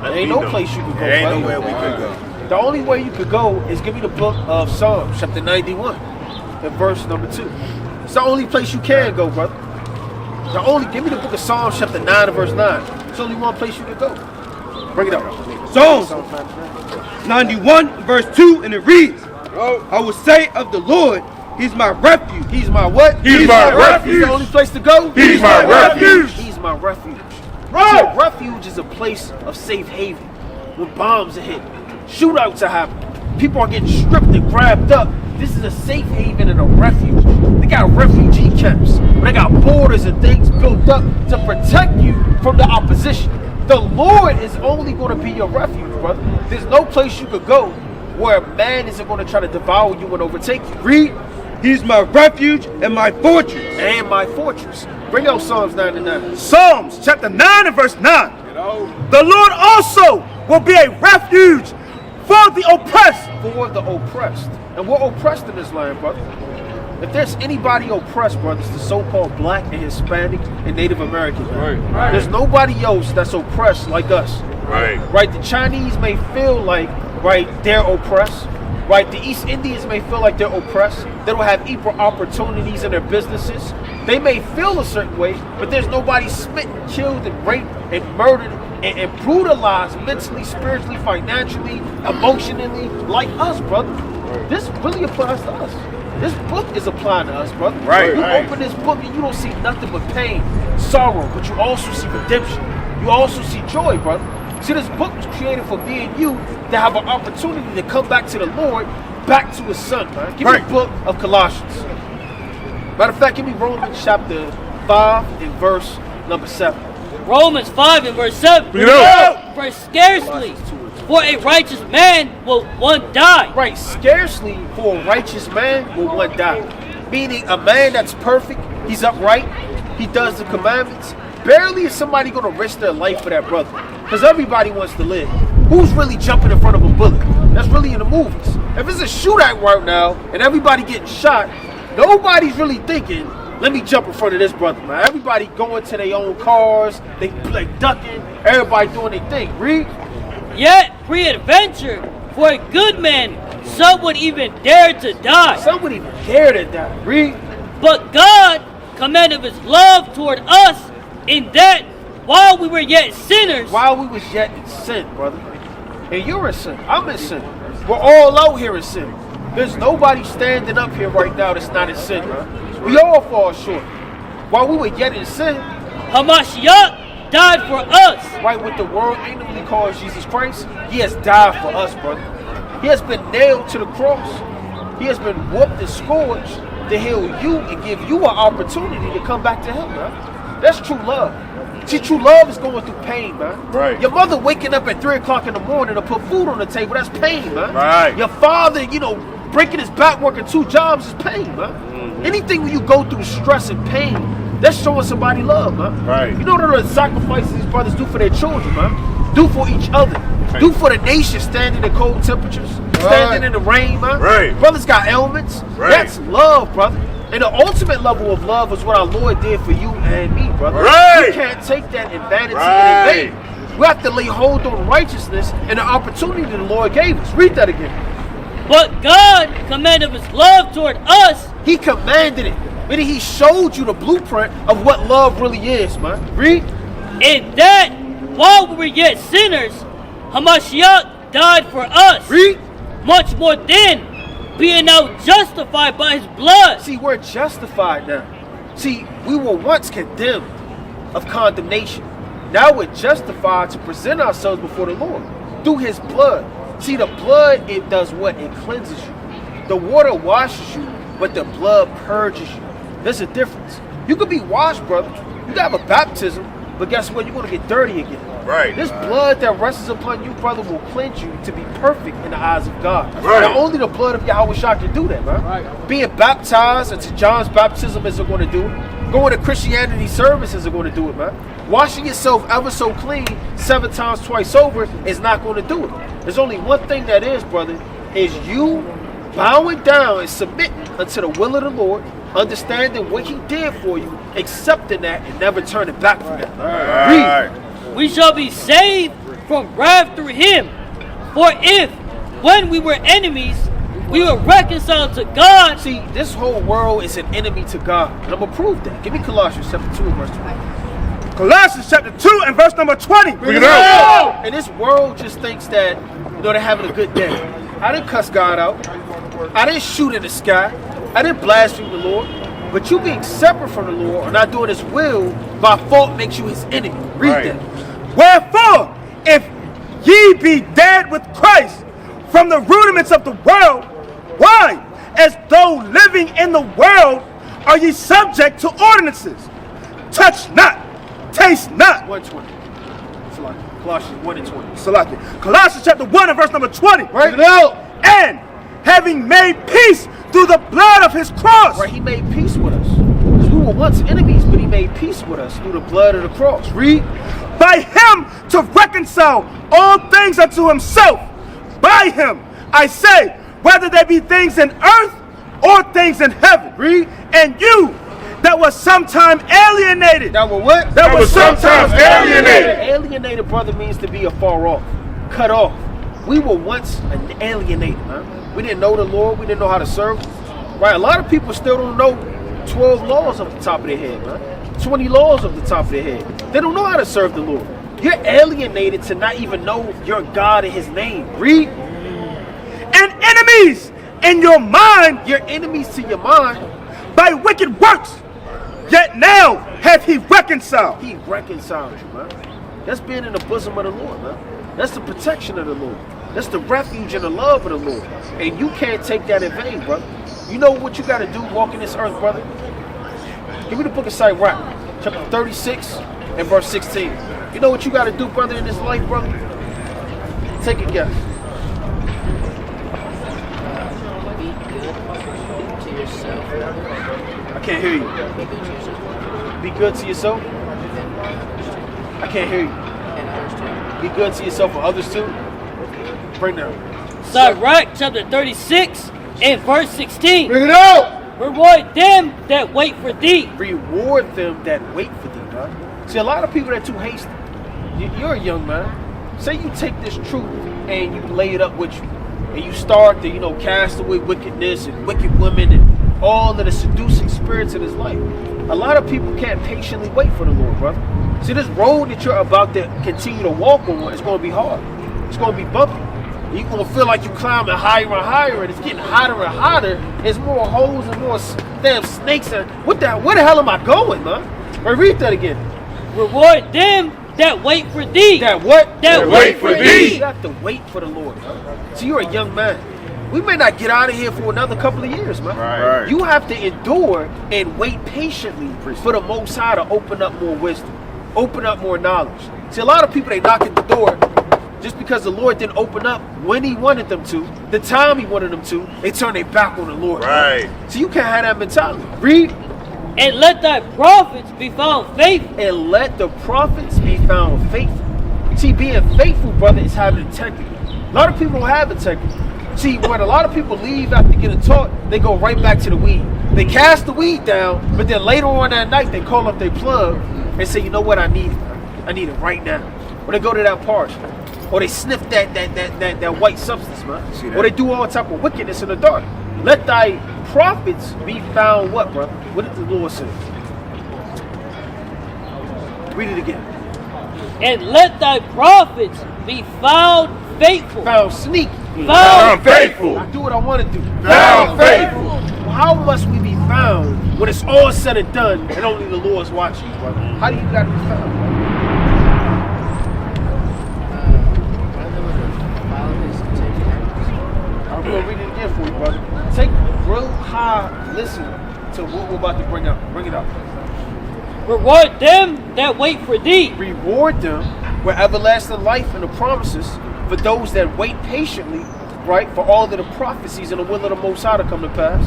There ain't no place you can go. There ain't brother. nowhere we could go. The only way you could go is give me the book of Psalms, chapter 91, and verse number 2. It's the only place you can go, brother. Give me the book of Psalms, chapter 9 and verse 9. It's only one place you can go. Bring it up. Psalms 91 verse 2, and it reads, I will say of the Lord, he's my refuge. He's my what? He's my refuge. He's the only place to go? He's my refuge. He's my refuge. Right. So refuge is a place of safe haven. When bombs are hit, shootouts are happening, people are getting stripped and grabbed up. This is a safe haven and a refuge. They got refugee camps. They got borders and things built up to protect you from the opposition. The Lord is only going to be your refuge, brother. There's no place you could go where a man isn't going to try to devour you and overtake you. Read. He's my refuge and my fortress. And my fortress. Bring out Psalms 99. Psalms chapter 9 and verse 9. The Lord also will be a refuge for the oppressed. For the oppressed. And we're oppressed in this land, brother. If there's anybody oppressed, brother, it's the so-called black and Hispanic and Native American. Right. There's nobody else that's oppressed like us. Right? The Chinese may feel like, right, they're oppressed. Right? The East Indians may feel like they're oppressed. They don't have equal opportunities in their businesses. They may feel a certain way, but there's nobody smitten, killed, and raped, and murdered, and brutalized mentally, spiritually, financially, emotionally, like us, brother. This really applies to us. This book is applying to us, brother. You open this book and you don't see nothing but pain, sorrow, but you also see redemption. You also see joy, brother. See, this book was created for me and you to have an opportunity to come back to the Lord, back to his son, man. Give me the book of Colossians. Matter of fact, give me Romans chapter 5 and verse number 7. Romans 5 and verse 7. Bring it up. For scarcely for a righteous man will one die. Right, scarcely for a righteous man will one die. Meaning a man that's perfect, he's upright, he does the commandments. Barely is somebody going to risk their life for that brother. Because everybody wants to live. Who's really jumping in front of a bullet? That's really in the movies. If it's a shootout right now and everybody getting shot, nobody's really thinking, let me jump in front of this brother, man. Everybody going to their own cars, they like ducking, everybody doing their thing. Read. Yet pre-adventure for a good man, some would even dare to die. Some would even dare to die. Read. But God commanded his love toward us in that while we were yet sinners. While we was yet in sin, brother. And you're in sin. I'm in sin. We're all out here in sin. There's nobody standing up here right now that's not in sin, man. We all fall short. While we were yet in sin, Hamashiach died for us. right, what the world annually calls Jesus Christ, he has died for us, brother. He has been nailed to the cross. He has been whooped and scourged to heal you and give you an opportunity to come back to him, man. That's true love. See, true love is going through pain, man. Right. Your mother waking up at 3 o'clock in the morning to put food on the table, that's pain, man. Right. Your father, breaking his back working 2 jobs is pain, man. Anything when you go through stress and pain, that's showing somebody love, man. Right. You know what the sacrifices these brothers do for their children, man? Do for each other. Right. Do for the nation standing in cold temperatures, standing in the rain, man. Right. Brothers got ailments. Right. That's love, brother. And the ultimate level of love is what our Lord did for you and me, brother. Right. We can't take that in vanity Right. and in vain. We have to lay hold on righteousness and the opportunity the Lord gave us. Read that again. But God commanded his love toward us. He commanded it. Meaning he showed you the blueprint of what love really is, man. Read. In that while we were yet sinners, Hamashiach died for us. Read. Much more then, being now justified by his blood. See, we're justified now. See, we were once condemned of condemnation. Now we're justified to present ourselves before the Lord through his blood. See, the blood, it does what? It cleanses you. The water washes you, but the blood purges you. There's a difference. You could be washed, brother. You can have a baptism, but guess what? You're going to get dirty again. Right. This blood that rests upon you, brother, will cleanse you to be perfect in the eyes of God. Right. Now, only the blood of Yahweh Shah can do that, man. Right. Being baptized into John's baptism isn't going to do it. Going to Christianity services are going to do it, man. Washing yourself ever so clean 7 times twice over is not going to do it. There's only one thing that is, brother, is you bowing down and submitting unto the will of the Lord, understanding what he did for you, accepting that, and never turning back from that. Read. We shall be saved from wrath through him. For if, when we were enemies, we were reconciled to God. See, this whole world is an enemy to God. And I'm going to prove that. Give me Colossians chapter 2 and verse 20. Colossians chapter 2 and verse number 20. Bring it out. And this world just thinks that, they're having a good day. I didn't cuss God out. I didn't shoot in the sky. I didn't blaspheme the Lord. But you being separate from the Lord or not doing his will by fault makes you his enemy. Read that. Wherefore, if ye be dead with Christ from the rudiments of the world, why, as though living in the world, are ye subject to ordinances? Touch not, taste not. 120. Colossians 1 and 20. Salakia. Colossians chapter 1 and verse number 20. Right now. And having made peace through the blood of his cross. Right, he made peace with us. Because we were once enemies, but he made peace with us through the blood of the cross. Read. By him to reconcile all things unto himself. By him, I say, whether they be things in earth or things in heaven. Read. And you that was sometime alienated. That were what? That was sometimes alienated. Alienated, brother, means to be afar off, cut off. We were once alienated, man. We didn't know the Lord. We didn't know how to serve him. Right? A lot of people still don't know 12 laws off the top of their head, man. 20 laws off the top of their head. They don't know how to serve the Lord. You're alienated to not even know your God and his name. Read. And enemies in your mind. You're enemies to your mind. By wicked works. Yet now hath he reconciled. He reconciled you, man. That's being in the bosom of the Lord, man. That's the protection of the Lord. That's the refuge and the love of the Lord. And you can't take that in vain, brother. You know what you got to do walking this earth, brother? Give me the book of Sirach, chapter 36 and verse 16. You know what you got to do, brother, in this life, brother? Take a guess. I can't hear you. Be good to yourself. I can't hear you. Be good to yourself and others too. Bring down. Sirach chapter 36 and verse 16. Bring it out. Reward them that wait for thee. Reward them that wait for thee, man. See, a lot of people that are too hasty. You're a young man. Say you take this truth and you lay it up with you, and you start to, cast away wickedness and wicked women and all of the seducing spirits in his life. A lot of people can't patiently wait for the Lord, brother. See, this road that you're about to continue to walk on is going to be hard. It's going to be bumpy. You're going to feel like you're climbing higher and higher, and it's getting hotter and hotter. There's more holes and more damn snakes. And where the hell am I going, man? Read that again. Reward them that wait for thee. That what? That wait for thee. You have to wait for the Lord, man. See, you're a young man. We may not get out of here for another couple of years, man. Right. You have to endure and wait patiently for the Most High to open up more wisdom, open up more knowledge. See, a lot of people, they knock at the door just because the Lord didn't open up when he wanted them to, the time he wanted them to, they turn their back on the Lord. Right. So you can't have that mentality. Read. And let thy prophets be found faithful. And let the prophets be found faithful. See, being faithful, brother, is having integrity. A lot of people don't have integrity. See, when a lot of people leave after getting taught, they go right back to the weed. They cast the weed down, but then later on that night, they call up their plug and say, you know what, I need it. I need it right now. Or they go to that party. Or they sniff that white substance, man. Or they do all type of wickedness in the dark. Let thy prophets be found what, brother? What did the Lord say? Read it again. And let thy prophets be found faithful. Found sneaky. Found faithful. I do what I want to do. Found faithful. Well, how must we be found when it's all said and done and only the Lord's watching, brother? How do you got to be found, brother? I'm going to read it again for you, brother. Take real high listen to what we're about to bring up. Bring it up. Reward them that wait for thee. Reward them with everlasting life and the promises for those that wait patiently, right, for all of the prophecies and the will of the Most High to come to pass.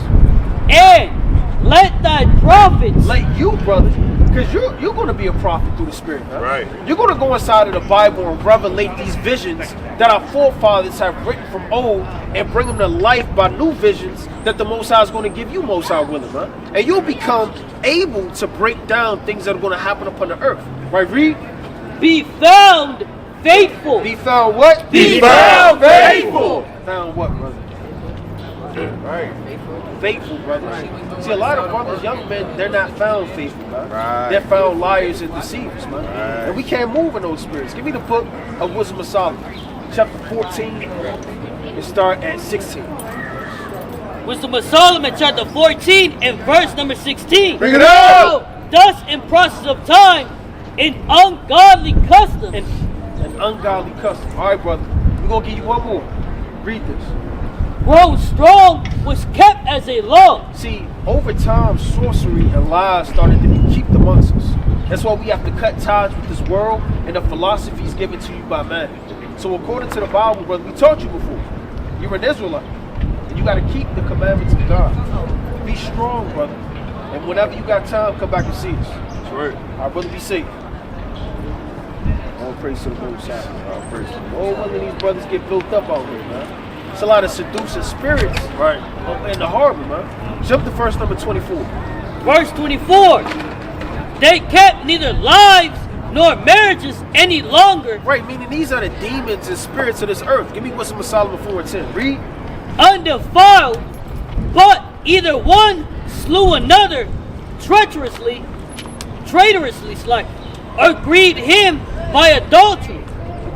And let thy prophets. Let you, brother, because you're going to be a prophet through the Spirit, man. Right. You're going to go inside of the Bible and revelate these visions that our forefathers have written from old and bring them to life by new visions that the Most High is going to give you, Most High willing, man. And you'll become able to break down things that are going to happen upon the earth. Right, read? Be found faithful. Be found what? Be found faithful. Found what, brother? Right. Faithful, brother. See, a lot of brothers, young men, they're not found faithful, man. Right. They're found liars and deceivers, man. Right. And we can't move in those spirits. Give me the book of Wisdom of Solomon, chapter 14, and start at 16. Wisdom of Solomon chapter 14 and verse number 16. Bring it out. Thus in process of time, in ungodly custom. An ungodly custom. All right, brother. We're going to give you one more. Read this. Grown strong was kept as a law. See, over time, sorcery and lies started to be kicked amongst us. That's why we have to cut ties with this world and the philosophies given to you by man. So according to the Bible, brother, we taught you before. You're an Israelite. And you got to keep the commandments of God. Be strong, brother. And whenever you got time, come back and see us. That's right. Our brother, be safe. All praise to the Most High. All praise to the Most High. Oh, when these brothers get built up out here, man. It's a lot of seducing spirits in the harbor, man. Jump to verse number 24. Verse 24. They kept neither lives nor marriages any longer. Right, meaning these are the demons and spirits of this earth. Give me Wisdom of Solomon 4 and 10. Read. Undefiled, but either one slew another traitorously, or grieved him by adultery,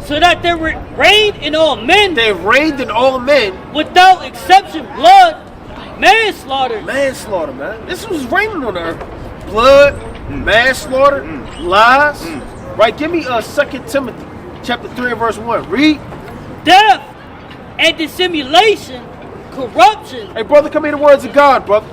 so that there reigned in all men. They reigned in all men. Without exception, blood, manslaughter. Manslaughter, man. This was reigning on the earth. Blood, manslaughter, lies. Right, give me 2 Timothy chapter 3 and verse 1. Read. Death and dissimulation, corruption. Hey, brother, come in the words of God, brother.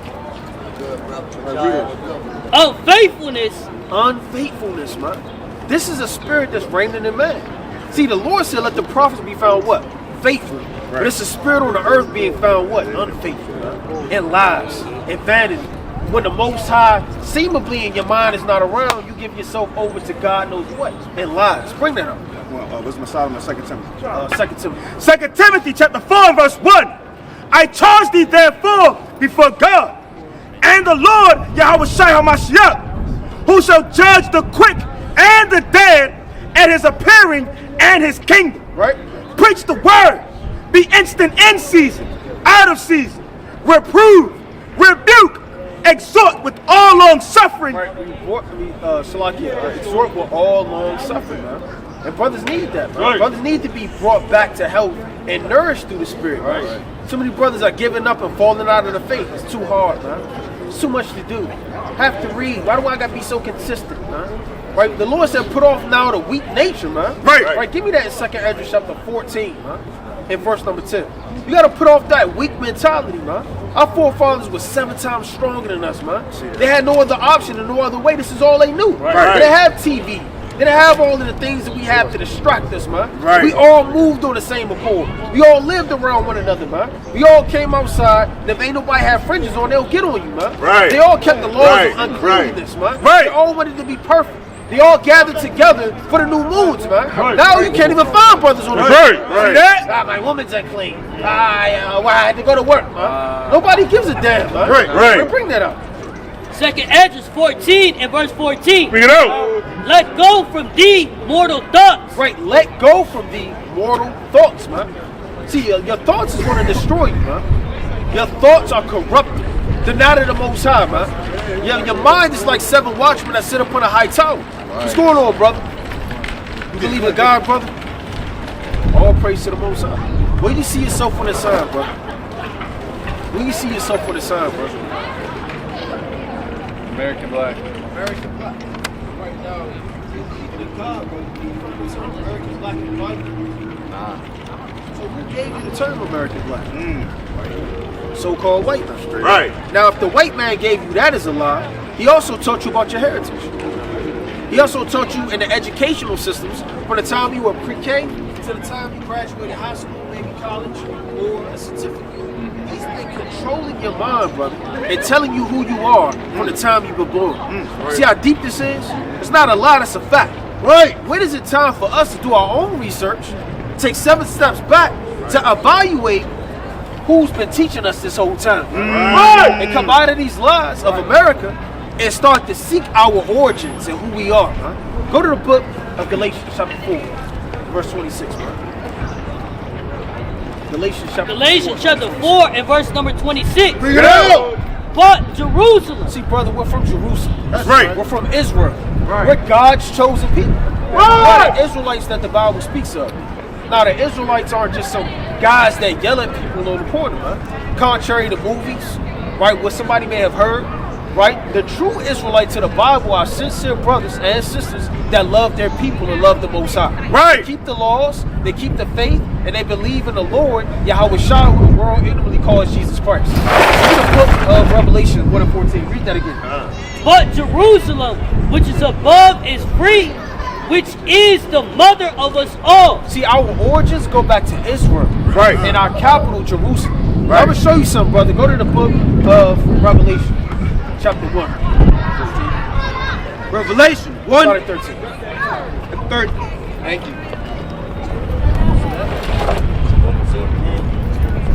Unfaithfulness. Unfaithfulness, man. This is a spirit that's reigning in man. See, the Lord said, let the prophets be found what? Faithful. Right. But it's a spirit on the earth being found what? Unfaithful, man. And lies and vanity. When the Most High, seemingly in your mind is not around, you give yourself over to God knows what. And lies. Bring that up. Well, what's my Solomon, 2 Timothy? 2 Timothy. 2 Timothy chapter 4 and verse 1. I charge thee therefore before God and the Lord Yahweh Shai HaMashiach, who shall judge the quick and the dead at his appearing and his kingdom. Right? Preach the word. Be instant in season, out of season. Reprove, rebuke, exhort with all long suffering. Right? Exhort with all long suffering, man. And brothers need that, man. Right. Brothers need to be brought back to health and nourished through the spirit, right? Too many brothers are giving up and falling out of the faith. It's too hard, man. It's too much to do. Have to read. Why do I gotta be so consistent, man? Right? The Lord said, put off now the weak nature, man. Right. Give me that in 2 Ezra chapter 14, man. In verse number 10. You gotta put off that weak mentality, man. Our forefathers were 7 times stronger than us, man. They had no other option and no other way. This is all they knew. Right. They didn't have TV. They didn't have all of the things that we have to distract us, man. Right. We all moved on the same accord. We all lived around one another, man. We all came outside, and if ain't nobody had fringes on, they'll get on you, man. Right. They all kept the laws of uncleanness, man. Right. They all wanted to be perfect. They all gathered together for the new moons, man. Right. Now you can't even find brothers on the road. See that? My woman's unclean. I had to go to work, man. Nobody gives a damn, man. Right. Bring that up. 2 Ezra 14 and verse 14. Bring it out. Let go from thee mortal thoughts. Right, let go from thee mortal thoughts, man. See, your thoughts is going to destroy you, man. Your thoughts are corrupted. They're not of the Most High, man. Your mind is like 7 watchmen that sit up on a high tower. What's going on, brother? You believe in God, brother? All praise to the Most High. Where do you see yourself on the sign, brother? Where do you see yourself on the sign, brother? American Black. American Black. Right now, the God, bro, American Black and white. Nah. So who gave you the term American Black? So-called white man. Right. Now, if the white man gave you that as a lie, he also taught you about your heritage. He also taught you in the educational systems from the time you were pre-K to the time you graduated high school, maybe college, or a certificate. He's been controlling your mind, brother, and telling you who you are from the time you were born. Right. See how deep this is? It's not a lie, it's a fact. Right. When is it time for us to do our own research, take 7 steps back to evaluate who's been teaching us this whole time? Right. And come out of these lies of America and start to seek our origins and who we are. Huh? Go to the book of Galatians chapter 4, verse 26, man. Galatians chapter 4 and verse number 26. Bring it out. But Jerusalem. See, brother, we're from Jerusalem. That's right. We're from Israel. Right. We're God's chosen people. Right. We're the Israelites that the Bible speaks of. Now, the Israelites aren't just some guys that yell at people on the corner, huh? Contrary to movies, right, what somebody may have heard, right? The true Israelites to the Bible are sincere brothers and sisters that love their people and love the Most High. Right. They keep the laws, they keep the faith, and they believe in the Lord, Yahweh Shai, who the world intimately calls Jesus Christ. Read the book of Revelation 1 and 14. Read that again. But Jerusalem, which is above, is free, which is the mother of us all. See, our origins go back to Israel. Right. And our capital, Jerusalem. Right. I'm going to show you something, brother. Go to the book of Revelation, chapter 1. Revelation 1 Start at 13. and 30. Thank you.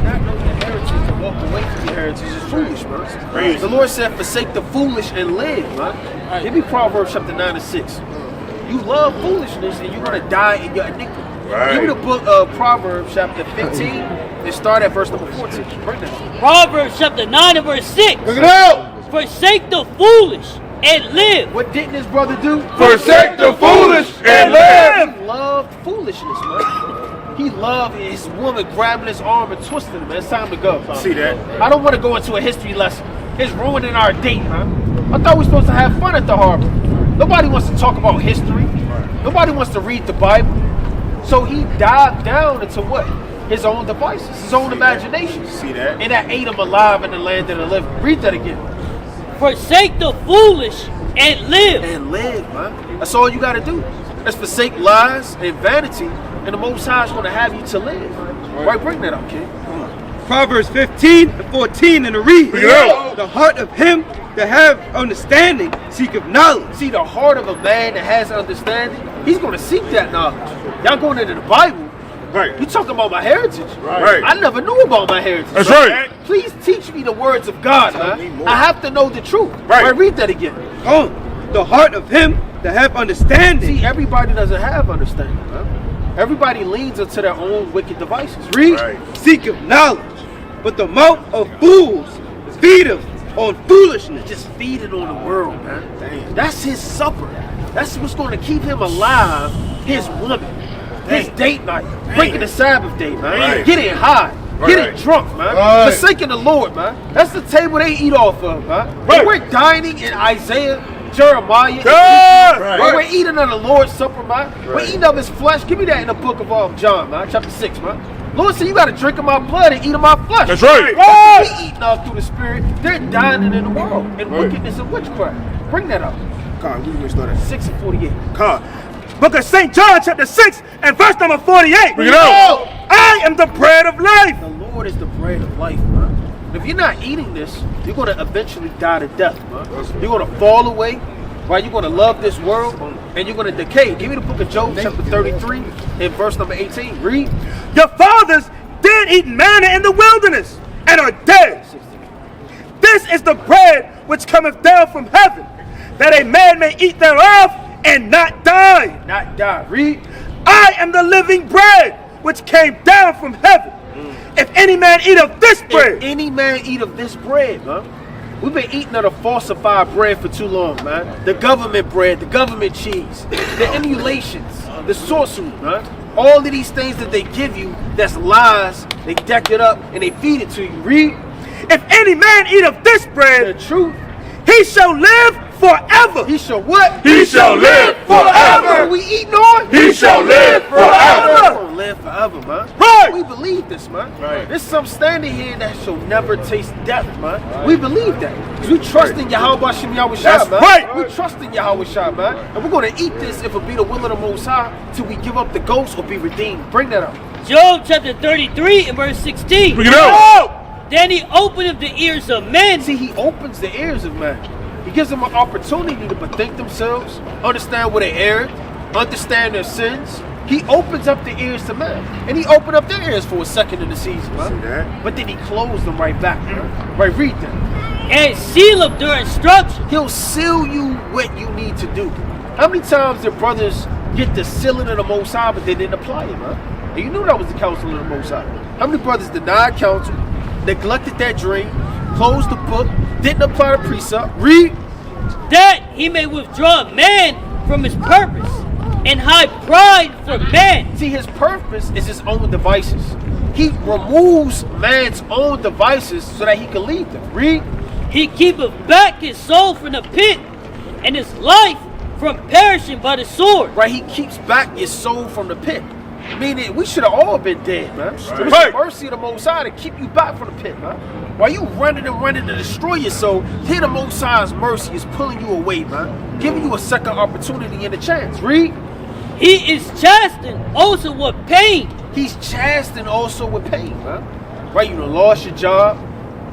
Not know your heritage and walk away from your heritage is foolish, man. The Lord said, forsake the foolish and live, man. Give me Proverbs chapter 9 and 6. You love foolishness and you're going to die in your iniquity. Right. Give me the book of Proverbs chapter 15 and start at verse number 14. Bring that. Proverbs chapter 9 and verse 6. Bring it out. Forsake the foolish and live. What didn't his brother do? Forsake the foolish and live. He loved foolishness, man. He loved his woman grabbing his arm and twisting him, man. It's time to go. See that? I don't want to go into a history lesson. It's ruining our date, man. I thought we were supposed to have fun at the harbor. Nobody wants to talk about history. Nobody wants to read the Bible. So he dived down into what? His own devices, his own imagination. See that? And that ate him alive in the land of the living. Read that again. Forsake the foolish and live. And live, man. That's all you got to do. Let's forsake lies and vanity, and the Most High is going to have you to live. Right, bring that up, kid. Proverbs 15 and 14 in the read. Bring it out. The heart of him that have understanding seeketh knowledge. See, the heart of a man that has understanding, he's going to seek that knowledge. Y'all going into the Bible. Right. You talking about my heritage. Right. I never knew about my heritage. That's right. Please teach me the words of God, man. I have to know the truth. Right. Read that again. The heart of him that have understanding. See, everybody doesn't have understanding, man. Everybody leans into their own wicked devices. Read. Right. Seeketh knowledge. But the mouth of fools feedeth on foolishness. Just feed it on the world, man. Damn. That's his supper. That's what's going to keep him alive. His woman. His date night. Breaking the Sabbath day, man. Right. Getting high. Right. Getting drunk, man. Right. Forsaking the Lord, man. That's the table they eat off of, man. Right. We're dining in Isaiah, Jeremiah. Yeah. Right. Right. We're eating of the Lord's supper, man. We're eating of his flesh. Give me that in the book of John, man. Chapter 6, man. Lord said you got to drink of my blood and eat of my flesh. That's right. We eating up through the Spirit. They're dining in the world in wickedness and witchcraft. Bring that up. God, we can start at 6 and 48. God. Book of St. John, chapter 6, and verse number 48. Bring it out. I am the bread of life. The Lord is the bread of life, man. And if you're not eating this, you're going to eventually die to death, man. You're going to fall away, right? You're going to love this world, and you're going to decay. Give me the book of Job, chapter 33, and verse number 18. Read. Your fathers did eat manna in the wilderness and are dead. This is the bread which cometh down from heaven, that a man may eat thereof and not die. Not die. Read. I am the living bread which came down from heaven. If any man eat of this bread, If any man eat of this bread, man. We've been eating of the falsified bread for too long, man. The government bread, the government cheese, the emulations, the sorcery, man. All of these things that they give you, that's lies, they deck it up and they feed it to you. Read. if any man eat of this The bread, truth. he shall live forever. He shall what? He shall live forever. What are we eating on? He shall live forever. We're gonna live forever, man. Right. We believe this, man. Right. There's some standing here that shall never taste death, man. We believe that. Because we trust in Yahweh Shem Yahweh Shai, That's man. right. We trust in Yahweh Shai, man. And we're gonna eat this if it be the will of the Most High till we give up the ghost or be redeemed. Bring that up. Job chapter 33 and verse 16. Bring it out. Then he opened the ears of men. See, he opens the ears of man. He gives them an opportunity to bethink themselves, understand where they erred, understand their sins. He opens up the ears to man. And he opened up their ears for a second in the season, man. See that? But then he closed them right back, man. Right, read that. And seal up their instruction. He'll seal you what you need to do. How many times did brothers get the sealing of the Most High, but they didn't apply it, man? And you knew that was the counsel of the Most High. How many brothers denied counsel, neglected their dream, closed the book, didn't apply the precept? Read. That he may withdraw man from his purpose and hide pride from man. See, his purpose is his own devices. He removes man's own devices so that he can lead them. Read. He keepeth back his soul from the pit and his life from perishing by the sword. Right, he keeps back your soul from the pit. Meaning, we should have all been dead, man. It was Right. the mercy of the Most High to keep you back from the pit, man. While you running to destroy your soul, here the Most High's mercy is pulling you away, man. Giving you a second opportunity and a chance. Read. He is chastened also with pain. He's chastened also with pain, man. Right, you done lost your job.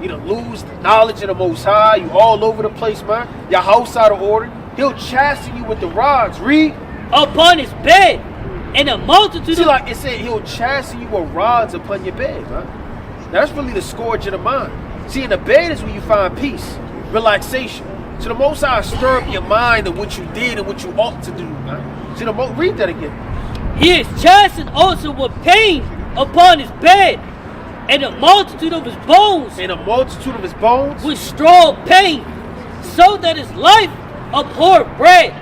You done lose the knowledge of the Most High. You all over the place, man. Your house out of order. He'll chasten you with the rods. Read. Upon his bed and a multitude See, of like it said, he'll chasten you with rods upon your bed, man. That's really the scourge of the mind. See, in the bed is where you find peace, relaxation. So the Most High stir up your mind of what you did and what you ought to do, man. See, read that again. He is chastened also with pain upon his bed, and a multitude of his bones In a multitude of his bones. with strong pain, so that his life abhorred bread,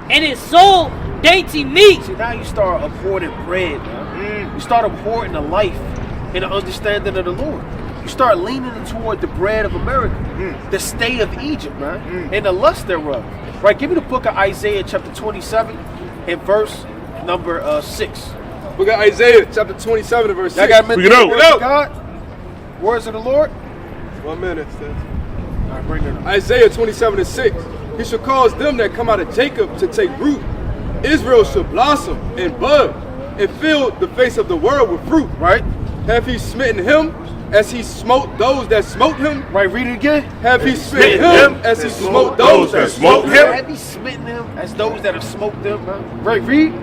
and his soul dainty meat. See, now you start abhorring bread, man. You start abhorring the life and the understanding of the Lord. You start leaning toward the bread of America, the stay of Egypt, man, and the lust thereof. Right, give me the book of Isaiah chapter 27 and verse number 6. We got Isaiah chapter 27 and verse 6. I got Bring it out. words of God, words of the Lord. 1 minute, sis. All right, bring it up. Isaiah 27:6. He shall cause them that come out of Jacob to take root. Israel shall blossom and bud and fill the face of the world with fruit. Right? Have he smitten him as he smote those that smote him? Right, read it again. Have he smitten him as he smote those that smote him? Have he smitten them as those that have smoked them? Man? Right, read.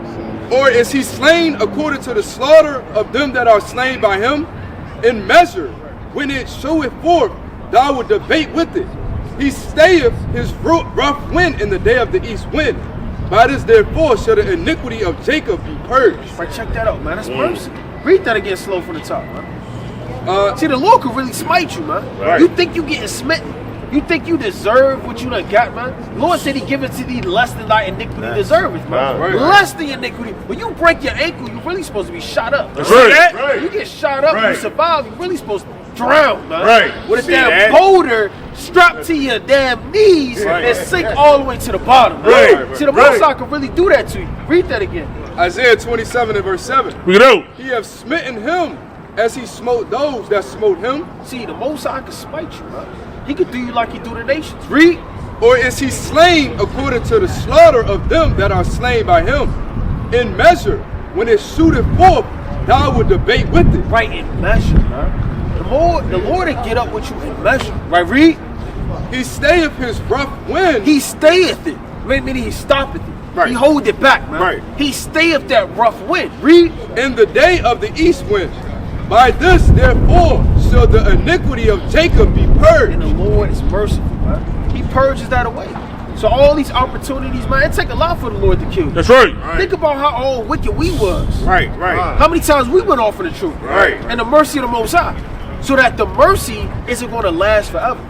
Or is he slain according to the slaughter of them that are slain by him? In measure, when it showeth forth, thou wilt debate with it. He stayeth his rough wind in the day of the east wind. By this therefore shall the iniquity of Jacob be purged. Right, check that out, man. That's mercy. Read that again slow from the top, man. See, the Lord could really smite you, man. Right. You think you getting smitten. You think you deserve what you done got, man? The Lord said he give it to thee less than thy iniquity deserveth, man. Right. Less than iniquity. When you break your ankle, you really supposed to be shot up. That's right. Right. You get shot up, you survive, you really supposed to drown, man. Right. With a damn boulder strapped to your damn knees and sink all the way to the bottom. Right. See, the Most High can really do that to you. Read that again. Isaiah 27:7. We go. He have smitten him as he smote those that smote him. See, the Most High can smite you, man. He could do you like he do the nations. Read. Or is he slain according to the slaughter of them that are slain by him? In measure, when it shooteth forth, thou wilt debate with it. Right, in measure, man. The Lord will get up with you in measure. Right, read. He stayeth his rough wind. He stayeth it. Meaning he stoppeth it. Right. He hold it back, man. Right. He stayeth that rough wind. Read. In the day of the east wind. By this, therefore, shall the iniquity of Jacob be purged. And the Lord is merciful, man. He purges that away. So all these opportunities, man, it take a lot for the Lord to kill you. That's right. Think about how all wicked we was. Right. How many times we went off of the truth. Right. And the mercy of the Most High. So that the mercy isn't going to last forever.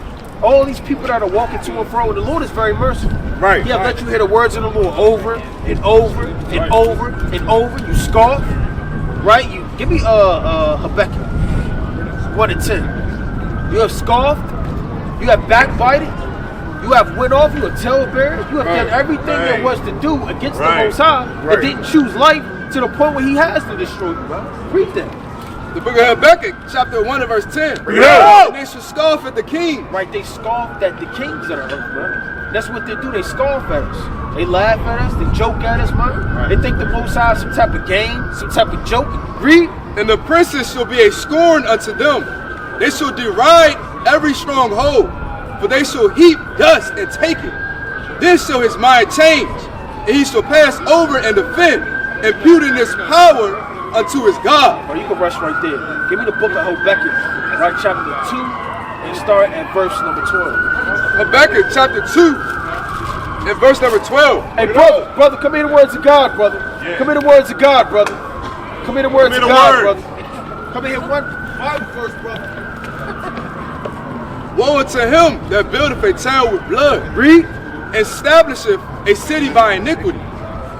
All these people that are walking to and fro, the Lord is very merciful. Right. Yeah, let you hear the words of the Lord over and over and over and over. You scoff, right? You give me Habakkuk 1:10. You have scoffed, you have backbited, you have went off, you have talebearer, you have done everything there was to do against the Most High, and didn't choose life to the point where He has to destroy you. Right? Read that. The book of Habakkuk, chapter 1 and verse 10. Yeah. And they shall scoff at the king. Right, they scoffed at the kings of the earth, man. That's what they do. They scoff at us. They laugh at us. They joke at us, man. They think the Most High is some type of game, some type of joke. Read. And the princes shall be a scorn unto them. They shall deride every stronghold, for they shall heap dust and take it. Then shall his mind change, and he shall pass over and defend, imputing his power unto his God. Or you can rush right there. Give me the book of Habakkuk, right, chapter 2, and start at verse number 12. Habakkuk chapter 2 and verse number 12. Hey, brother, come in the words of God, brother. Yeah. Come in the words of God, brother. Come in the words of God, brother. Come in here one verse, brother. Woe unto him that buildeth a town with blood. Read. Establisheth a city by iniquity.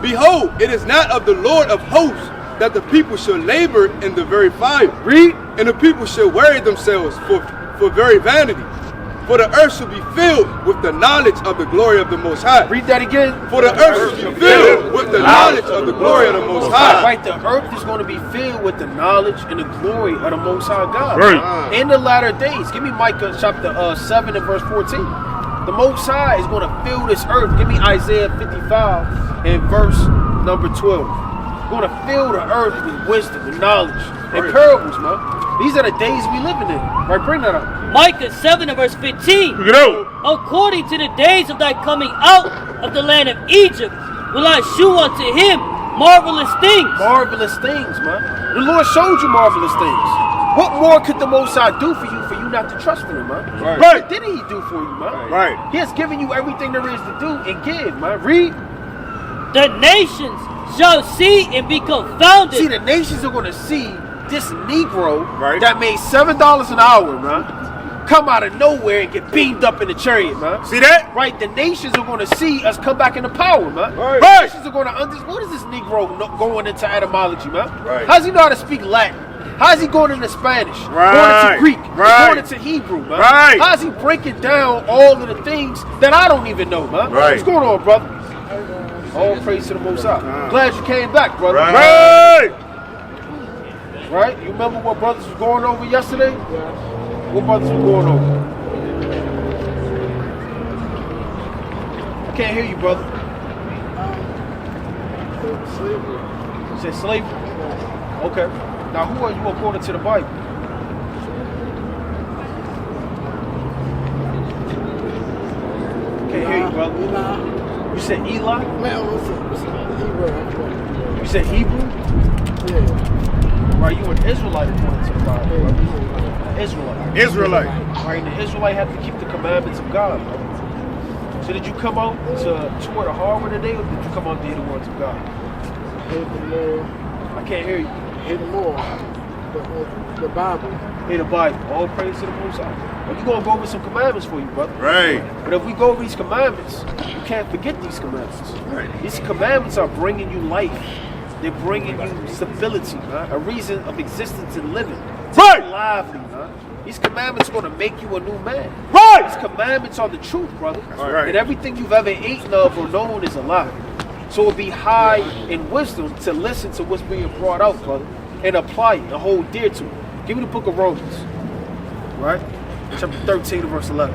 Behold, it is not of the Lord of hosts that the people shall labor in the very fire. Read. And the people shall weary themselves for very vanity. For the earth shall be filled with the knowledge of the glory of the Most High. Read that again. For the earth shall be filled with the knowledge of the glory of the Most High. Right, the earth is going to be filled with the knowledge and the glory of the Most High God. Right. In the latter days. Give me Micah chapter 7 and verse 14. The Most High is going to fill this earth. Give me Isaiah 55 and verse number 12. Going to fill the earth with wisdom and knowledge and parables, man. These are the days we living in. Right, bring that up. Micah 7 and verse 15. We go. According to the days of thy coming out of the land of Egypt, will I shew unto him marvelous things. Marvelous things, man. The Lord showed you marvelous things. What more could the Most High do for you not to trust in him, man? Right. What did He do for you, man? Right. He has given you everything there is to do and give, man. Read. The nations shall see and be confounded. See, the nations are going to see this Negro that made $7 an hour, man, come out of nowhere and get beamed up in the chariot, man. See that? Right? The nations are going to see us come back into power, man. Right. The nations are going to understand, what is this Negro going into etymology, man? Right. How does he know how to speak Latin? How is he going into Spanish? Right. Going into Greek? Right. Going into Hebrew, man? Right. How is he breaking down all of the things that I don't even know, man? Right. What's going on, brother? All praise to the Most High. Glad you came back, brother. Right. Right? You remember what brothers was going over yesterday? What brothers was going over? I can't hear you, brother. Slavery. You said slavery? Okay. Now, who are you according to the Bible? Can't hear you, brother. You said Eli? Man, what's Hebrew? You said Hebrew? Yeah. Right, you an Israelite according to the Bible. Right? Israelite. Israelite. Right, the Israelite have to keep the commandments of God. Right? So did you come out to tour the harbor today, or did you come out to hear the words of God? Hate the Lord. I can't hear you. Hate the Lord. The Bible. Hear the Bible. All praise to the Most High. Well, you're gonna go over some commandments for you, brother. Right. But if we go over these commandments, you can't forget these commandments. Right. These commandments are bringing you life. They're bringing you stability, man. A reason of existence and living. Right. Lively, man. These commandments are gonna make you a new man. Right. These commandments are the truth, brother. Right. And everything you've ever eaten of or known is a lie. So it'd be high in wisdom to listen to what's being brought out, brother, and apply it and hold dear to it. Give me the book of Romans, right? Chapter 13 and verse 11.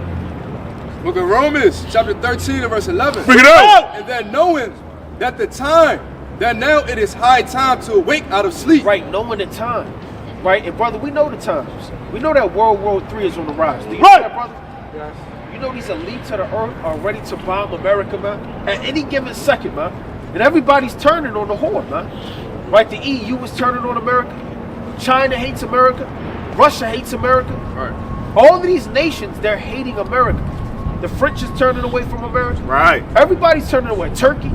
Book of Romans, chapter 13 and verse 11. Bring it out. And then knowing that that now it is high time to awake out of sleep. Right, knowing the time. Right, and brother, we know the times. We know that World War III is on the rise. Do you know that, brother? Yes. You know these elites of the earth are ready to bomb America, man? At any given second, man. And everybody's turning on the horde, man. Right, the EU is turning on America. China hates America. Russia hates America. Right. All of these nations, they're hating America. The French is turning away from America. Right. Everybody's turning away. Turkey.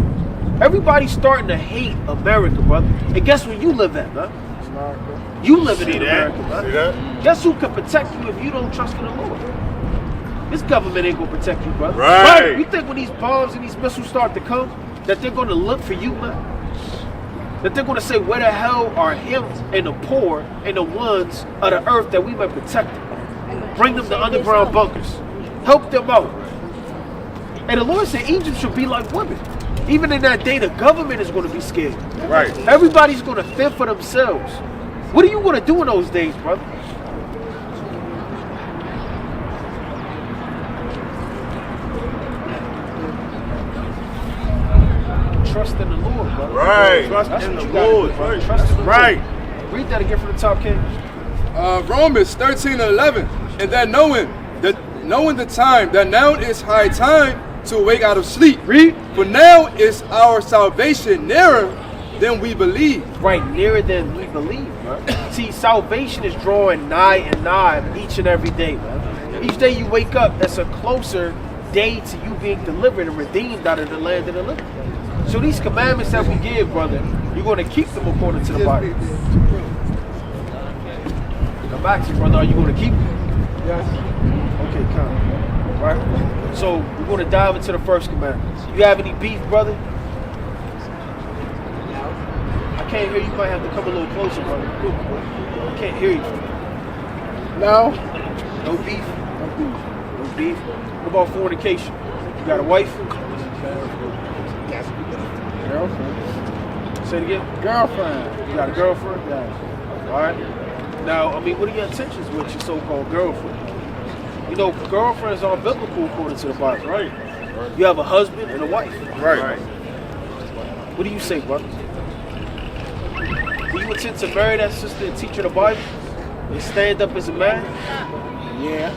Everybody's starting to hate America, brother. And guess where you live at, man? You live in America, man. See that? Guess who can protect you if you don't trust in the Lord? This government ain't gonna protect you, brother. Right. You think when these bombs and these missiles start to come, that they're gonna look for you, man? That they're gonna say, where the hell are him and the poor and the ones of the earth that we may protect them? Bring them to underground bunkers. Help them out. And the Lord said Egypt should be like women. Even in that day, the government is gonna be scared. Right. Everybody's gonna fend for themselves. What are you gonna do in those days, brother? Trust in the Lord, brother. Right. That's Trust in what the you gotta Lord. do, brother. Trust in the Right. Lord. Read that again from the top, King. Romans 13 and 11. And then knowing the time, that now is high time to awake out of sleep. Read. For now is our salvation nearer than we believe. Right, nearer than we believe, man. See, salvation is drawing nigh and nigh each and every day, man. Each day you wake up, that's a closer day to you being delivered and redeemed out of the land of the living. So these commandments that we give, brother, you're going to keep them according to the Bible. Come back to you, brother. Are you going to keep them? Yes. Okay, come. Right? So we're going to dive into the first commandment. You have any beef, brother? I can't hear you. You might have to come a little closer, brother. I can't hear you. No. No beef? No beef. What about fornication? You got a wife? Girlfriend. Say it again. Girlfriend. You got a girlfriend? Yeah. All right. Now, I mean, what are your intentions with your so-called girlfriend? You know, girlfriends are biblical according to the Bible. Right. You have a husband and a wife. Right. What do you say, brother? Do you intend to marry that sister and teach her the Bible? And stand up as a man? Yeah.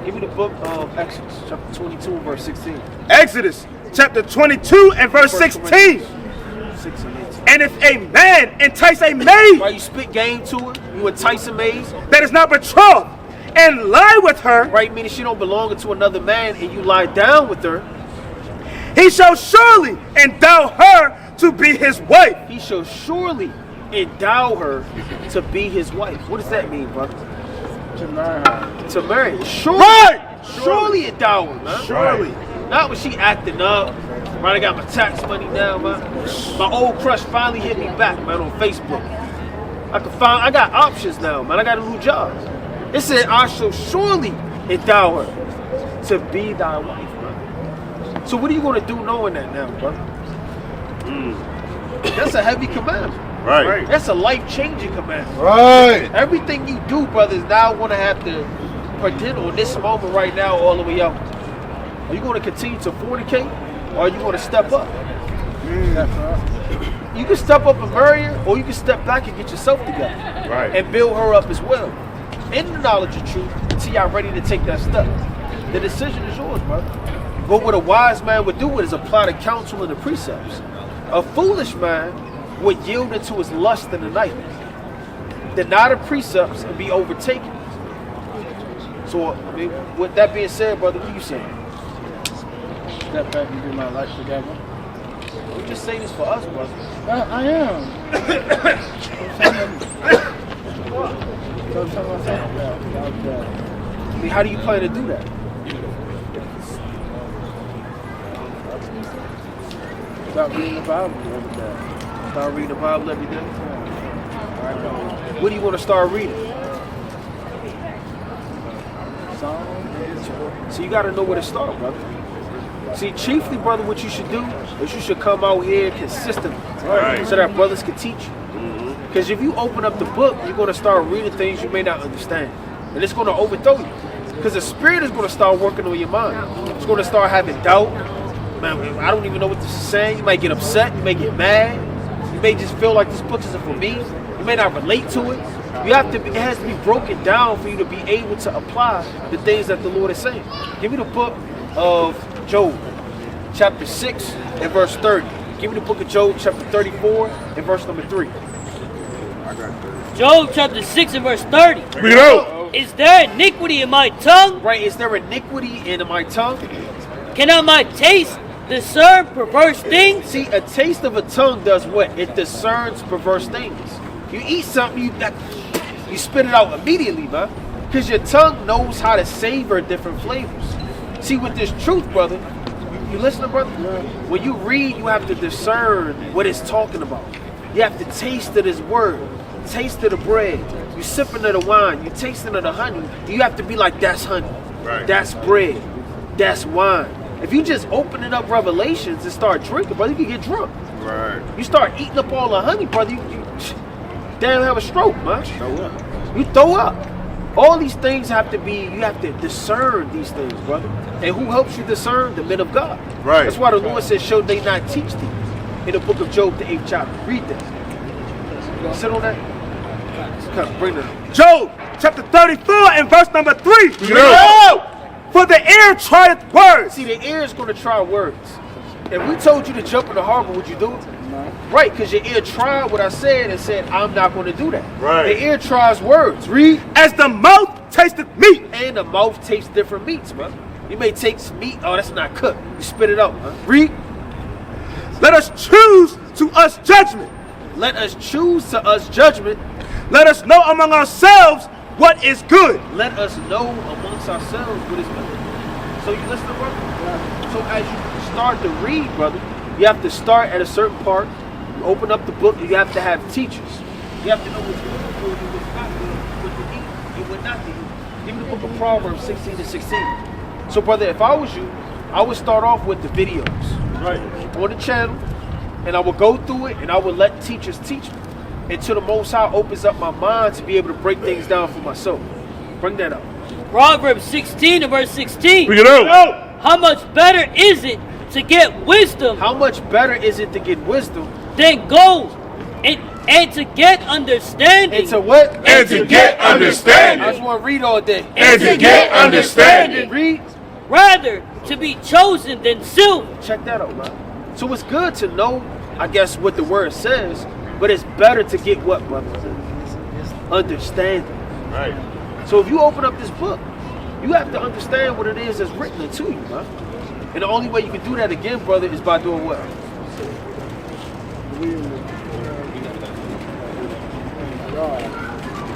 Give me the book of Exodus, chapter 22, verse 16. Exodus chapter 22 and verse 16. 6 and 18. And if a man entice a maid Right, you spit game to her, you entice a maid, that is not betrothed and lie with her, right, meaning she don't belong to another man, and you lie down with her, he shall surely endow her to be his wife. he shall surely endow her to be his wife. What does that mean, brother? To marry her. To marry. Surely, Right. surely endow her, man. Surely. Not when she acting up. Right, I got my tax money now, man. My old crush finally hit me back, man, on Facebook. I got options now, man. I got a new job. It said, I shall surely endow her to be thy wife, man. So what are you going to do knowing that now, brother? That's a heavy commandment. Right. That's a life-changing commandment. Right. Everything you do, brothers, now going to have to pretend on this moment right now all the way out. Are you going to continue to fornicate, or are you going to step up? You can step up and marry her, or you can step back and get yourself together. Right. And build her up as well. In the knowledge of truth, until y'all ready to take that step. The decision is yours, brother. But what a wise man would do is apply the counsel and the precepts. A foolish man would yield into his lust in the night, deny the precepts, and be overtaken. So, I mean, with that being said, brother, what are you saying? Step back and get my life together. We just say this for us, brother. I am. I mean, how do you plan to do that? Stop reading the Bible every day. Start reading the Bible every day? What do you want to start reading? So you got to know where to start, brother. See, chiefly, brother, what you should do is you should come out here consistently, so that brothers can teach you. Because if you open up the book, you're going to start reading things you may not understand, and it's going to overthrow you. Because the spirit is going to start working on your mind. It's going to start having doubt. Man, I don't even know what this is saying. You might get upset. You may get mad. You may just feel like this book isn't for me. You may not relate to it. You have to. It has to be broken down for you to be able to apply the things that the Lord is saying. Give me the book of Job, chapter 6 and verse 30. Give me the book of Job, chapter 34 and verse number 3. Job chapter 6 and verse 30. Bring it out. Is there iniquity in my tongue? Right, is there iniquity in my tongue? Cannot my taste discern perverse things? See, a taste of a tongue does what? It discerns perverse things. You eat something, you spit it out immediately, man. Because your tongue knows how to savor different flavors. See, with this truth, brother, you listening, brother? When you read, you have to discern what it's talking about. You have to taste of his word, taste of the bread. You sipping of the wine, you tasting of the honey. You have to be like, that's honey, that's bread, that's wine. If you just opening up Revelations and start drinking, brother, you can get drunk. Right. You start eating up all the honey, brother, you damn have a stroke, man. You throw up. All these things have to be, you have to discern these things, brother. And who helps you discern? The men of God. Right. That's why the Lord says, shall they not teach thee? In the book of Job, the 8th chapter. Read that. Sit on that. Come, bring it. Job chapter 34 and verse number 3. Bring it out. For the ear trieth words. See, the ear is going to try words. If we told you to jump in the harbor, would you do it? No. Right, because your ear tried what I said and said, I'm not going to do that. Right. The ear tries words. Read. As the mouth tasteth meat. And the mouth tastes different meats, man. You may taste meat, oh, that's not cooked. You spit it out, man. Read. Let us choose to us judgment. Let us choose to us judgment. Let us know among ourselves what is good. Let us know amongst ourselves what is good. So you listen, brother? So as you start to read, brother, you have to start at a certain part. You open up the book, you have to have teachers. You have to know what's good for you, what's not good, what to eat, and what not to eat. Give me the book of Proverbs 16 and 16. So, brother, if I was you, I would start off with the videos. Right. On the channel, and I would go through it, and I would let teachers teach me until the Most High opens up my mind to be able to break things down for myself. Bring that up. Proverbs 16 and verse 16. Bring it out. How much better is it to get wisdom How much better is it to get wisdom than gold, and to get understanding? and to what? And to get I understanding. just want to read all day. And to get understanding. Read. Rather to be chosen than silver. Check that out, man. So it's good to know, I guess, what the word says, but it's better to get what, brother? Understanding. Right. So if you open up this book, you have to understand what it is that's written into you, man. And the only way you can do that again, brother, is by doing what?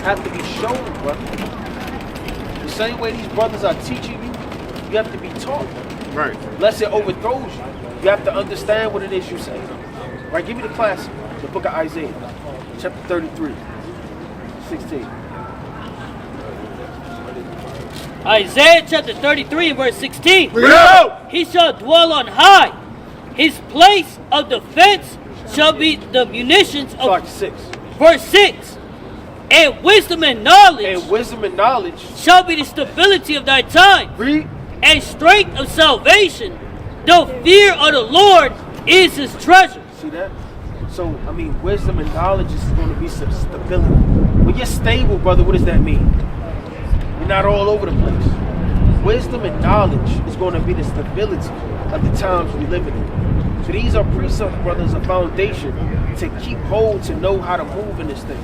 Have to be shown, brother. The same way these brothers are teaching you, you have to be taught. Right. Lest it overthrows you. You have to understand what it is you say. Right, give me the classic, the book of Isaiah, chapter 33, 16. Isaiah chapter 33 and verse 16. Bring it out. He shall dwell on high. His place of defense shall be the munitions of Start 6. verse 6. And wisdom and knowledge And wisdom and knowledge. shall be the stability of thy time. Read. and strength of salvation. The fear of the Lord is his treasure. See that? So, I mean, wisdom and knowledge is going to be some stability. When you're stable, brother, what does that mean? You're not all over the place. Wisdom and knowledge is going to be the stability of the times we live in. So these are precepts, brothers, a foundation to keep hold, to know how to move in this thing.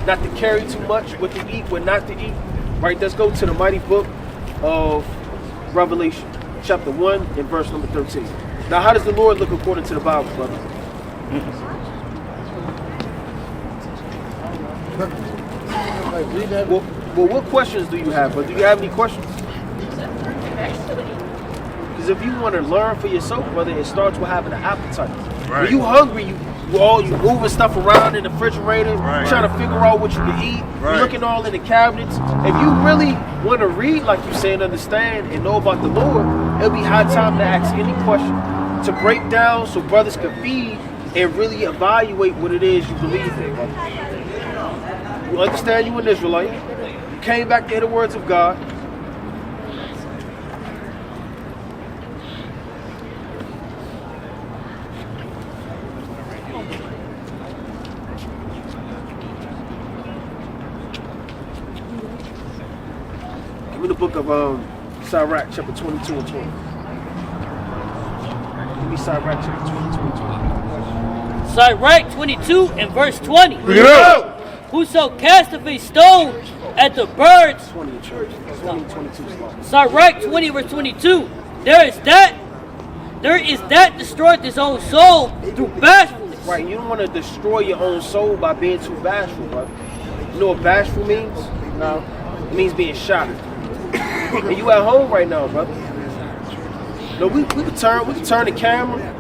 Not to carry too much, what to eat, what not to eat. Right, let's go to the mighty book of Revelation, chapter 1 and verse number 13. Now, how does the Lord look according to the Bible, brother? Well, what questions do you have, brother? Do you have any questions? Because if you want to learn for yourself, brother, it starts with having an appetite. Right. When you hungry, you moving stuff around in the refrigerator, trying to figure out what you can eat. You're looking all in the cabinets. If you really want to read, like you say, and understand and know about the Lord, it'll be high time to ask any question, to break down so brothers can feed and really evaluate what it is you believe in, brother. You understand you an Israelite. You came back to hear the words of God. Give me the book of Sirach, chapter 22 and 20. Give me Sirach, chapter 22 and 20. Sirach 22 and verse 20. Yeah. Whoso casteth a stone at the birds. 20 in church. 20, 22 slow. Sirach 20 verse 22. There is that destroyed his own soul through bashfulness. Right, you don't want to destroy your own soul by being too bashful, brother. You know what bashful means? No. It means being shy. And you at home right now, brother. No, we can turn the camera.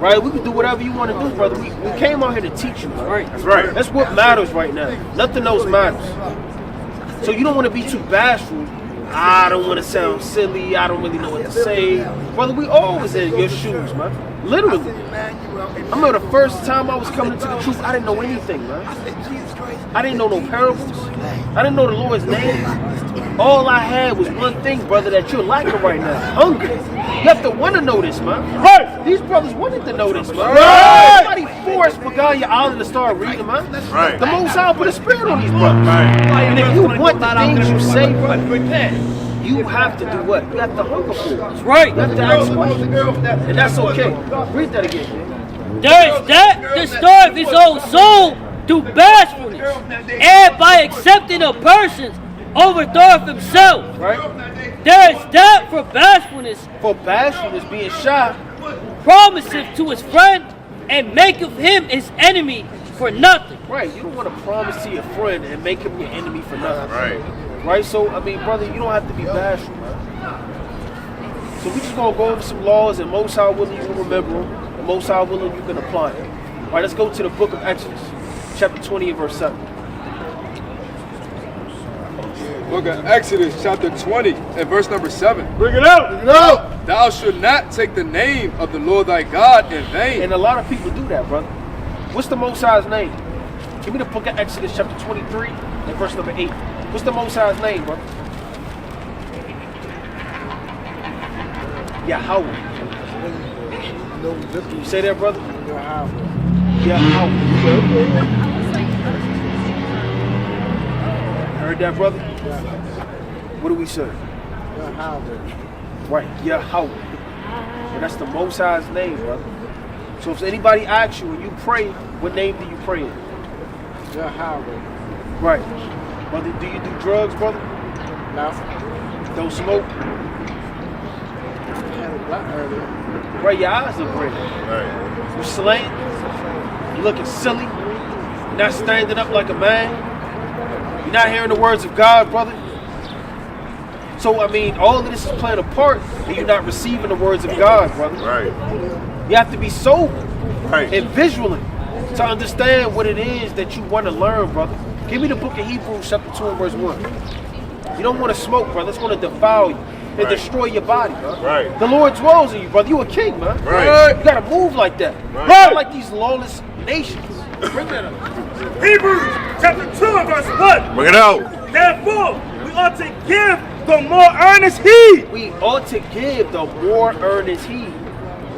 Right, we can do whatever you want to do, brother. We came out here to teach you, right? That's right. That's what matters right now. Nothing else matters. So you don't want to be too bashful. I don't want to sound silly. I don't really know what to say. Brother, we always in your shoes, man. Literally. I remember the first time I was coming into the truth, I didn't know anything, man. I didn't know no parables. I didn't know the Lord's name. All I had was one thing, brother, that you're lacking right now. Hunger. You have to want to know this, man. Right. These brothers wanted to know this, man. Right. Somebody forced Pagaya Island to start reading, man. Right. The Most High put a spirit on these brothers. Right. And if you want the things you say, brother, you have to do what? You have to hunger for it. That's right. You have to ask questions. And that's okay. Read that again. There is that destroyeth his own soul through bashfulness, and by accepting of persons overthroweth himself. Right? There is that for bashfulness, Being shy, promiseth to his friend, and maketh him his enemy for nothing. right? You don't want to promise to your friend and make him your enemy for nothing. Right. Right? So, I mean, brother, you don't have to be bashful, man. So we just gonna go over some laws, and most high willing you can remember them, and most high willing you can apply them. All right, let's go to the book of Exodus, chapter 20 and verse 7. Book of Exodus, chapter 20, and verse number 7. Bring it out. Bring it out. Thou shalt not take the name of the Lord thy God in vain. And a lot of people do that, brother. What's the Most High's name? Give me the book of Exodus, chapter 23, and verse number 8. What's the Most High's name, brother? Yahweh. You say that, brother? Yahweh. Heard that, brother? What do we say? Right, Yahweh. And that's the Most High's name, brother. So if anybody asks you when you pray, what name do you pray in? Yahweh. Right. Brother, do you do drugs, brother? No. Don't smoke? Right, your eyes look red. Right. You slaying? You looking silly? You're not standing up like a man? You're not hearing the words of God, brother? So, I mean, all of this is playing a part and you're not receiving the words of God, brother. Right. You have to be sober Right. and vigilant to understand what it is that you want to learn, brother. Give me the book of Hebrews, chapter 2 and verse 1. You don't want to smoke, brother. It's going to defile you and destroy your body, bro. Right. The Lord dwells in you, brother. You a king, man. Right. You got to move like that. Right. Not like these lawless nations. Bring that up. Hebrews chapter 2 and verse 1. Bring it out. Therefore, we ought to give the more earnest heed. We ought to give the more earnest heed.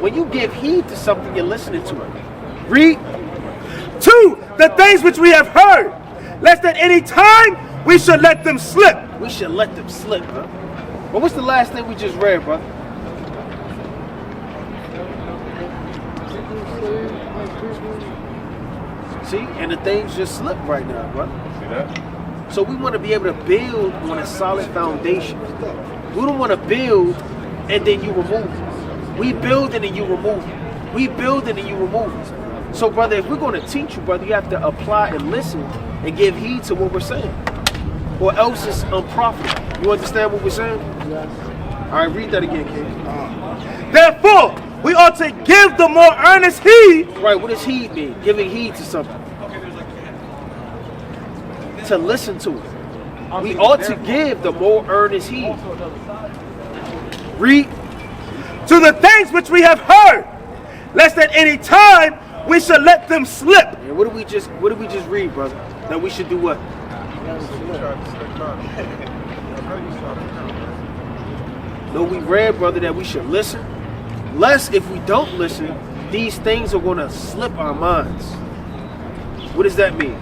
When you give heed to something, you're listening to it. Read. To the things which we have heard, lest at any time we should let them slip. We should let them slip, huh? But what's the last thing we just read, brother? See, and the things just slip right now, brother. See that? So we want to be able to build on a solid foundation. We don't want to build and then you remove it. We build and then you remove it. We build and then you remove it. So, brother, if we're going to teach you, brother, you have to apply and listen and give heed to what we're saying. Or else it's unprofitable. You understand what we're saying? Yes. All right, read that again, King. Therefore, we ought to give the more earnest heed. Right, what does heed mean? Giving heed to something. To listen to it. We ought to give the more earnest heed. Read. To the things which we have heard, lest at any time we should let them slip. And what did we just read, brother? That we should do what? No, we read, brother, that we should listen. Lest if we don't listen, these things are going to slip our minds. What does that mean?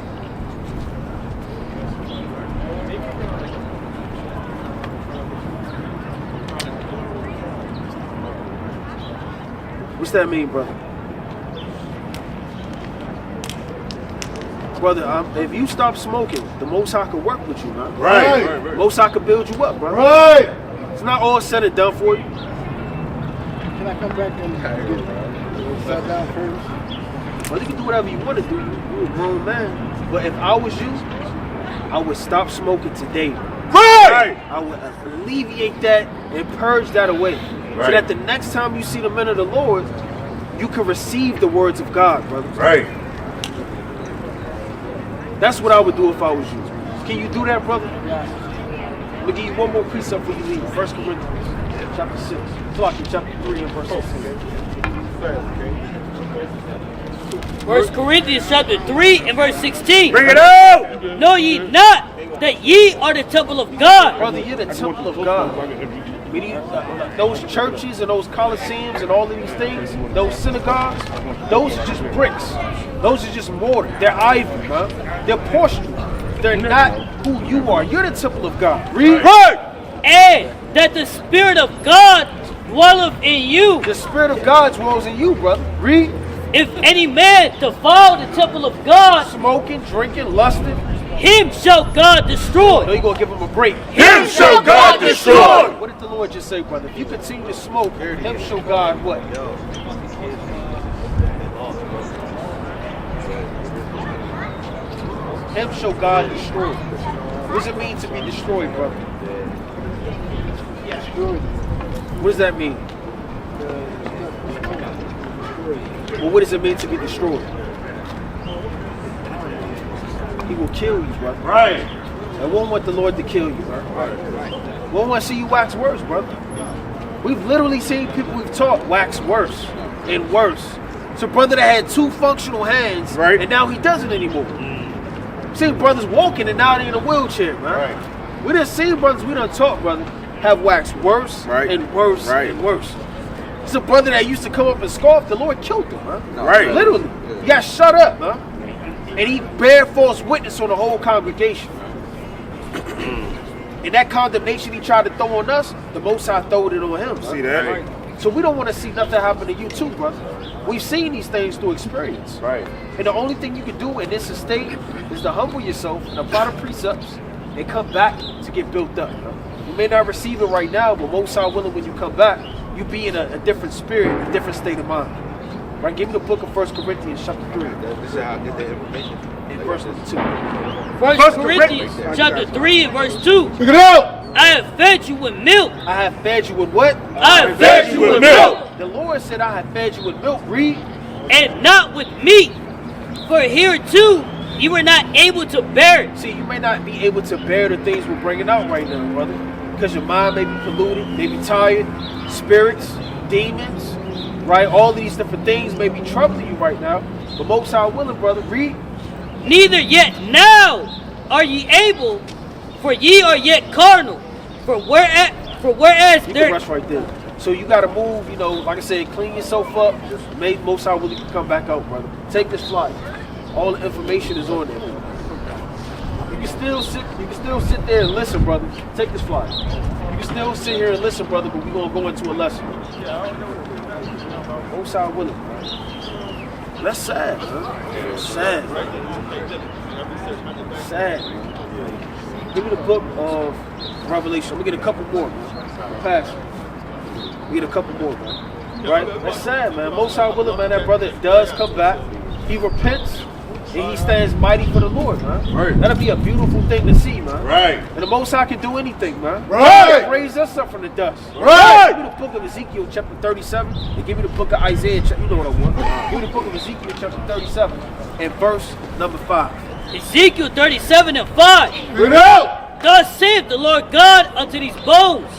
What's that mean, brother? Brother, if you stop smoking, the Most High can work with you, man. Right. Most High can build you up, brother. Right. It's not all said and done for you. Can I come back and get sat down first? Well, you can do whatever you want to do. You're a grown man. But if I was you, I would stop smoking today. Right. I would alleviate that and purge that away. So that the next time you see the men of the Lord, you can receive the words of God, brother. Right. That's what I would do if I was you. Can you do that, brother? Yeah. Let me give you one more precept before you leave. 1 Corinthians chapter 6. Colossians chapter 3 and verse 6. 1 Corinthians chapter 3 and verse 16. Bring it out. Know ye not that ye are the temple of God? Brother, you're the temple of God. Those churches and those coliseums and all of these things, those synagogues, those are just bricks. Those are just mortar. They're ivory, man. They're porcelain. They're not who you are. You're the temple of God. Read. Right. And that the Spirit of God dwelleth in you. The Spirit of God dwells in you, brother. Read. If any man defile the temple of God, Smoking, drinking, lusting. him shall God destroy. No, you're going to give him a break. Him shall God destroy. What did the Lord just say, brother? If you continue to smoke, him shall God what? Him shall God destroy. What does it mean to be destroyed, brother? What does that mean? Well, what does it mean to be destroyed? He will kill you, brother. Right. I won't want the Lord to kill you, brother. Won't want to see you wax worse, brother. We've literally seen people we've taught wax worse and worse. So brother that had two functional hands, Right. and now he doesn't anymore. Seen brothers walking and now they're in a wheelchair, man. Right. We done seen brothers we done taught, brother, have waxed worse Right. and worse Right. and worse. It's a brother that used to come up and scoff, the Lord killed him, man. Right. Literally. He got shut up, man. And he bare false witness on the whole congregation. And that condemnation he tried to throw on us, the Most High throwed it on him. See man. that? So we don't want to see nothing happen to you too, brother. We've seen these things through experience. Right. And the only thing you can do in this estate is to humble yourself and apply the precepts and come back to get built up. You may not receive it right now, but Most High willing, when you come back, you be in a different spirit, a different state of mind. Right? Give me the book of 1 Corinthians chapter 3. This is how I get the information. In verse 2. 1 Corinthians chapter 3 and verse 2. Look it out. I have fed you with milk. I have fed you with what? I have fed you with milk. The Lord said, I have fed you with milk. Read. And not with meat. For hereto you were not able to bear it. See, you may not be able to bear the things we're bringing out right now, brother. Because your mind may be polluted, may be tired. Spirits, demons, right? All these different things may be troubling you right now. But Most High willing, brother, read. Neither yet now are ye able, for ye are yet carnal. For whereas You there, can rest right there. So you got to move, you know, like I said, clean yourself up. Make Most High Willie can come back out, brother. Take this flight. All the information is on there. You can still sit there and listen, brother. Take this flight. You can still sit here and listen, brother, but we're gonna go into a lesson. Most High Willie. That's sad, man. Sad. Sad. Give me the book of Revelation. Let me get a couple more, man. Pass. We get a couple more, man. Right? That's sad, man. Most High Willing, man, that brother does come back. He repents and he stands mighty for the Lord, man. Right. That'll be a beautiful thing to see, man. Right. And the Most High can do anything, man. Right. He raised us up from the dust. Right. Give me the book of Ezekiel, chapter 37, and give me the book of Isaiah, you know what I want. Give me the book of Ezekiel, chapter 37, and verse number 5. Ezekiel 37 and 5. Bring it out. Thus saith the Lord God unto these bones,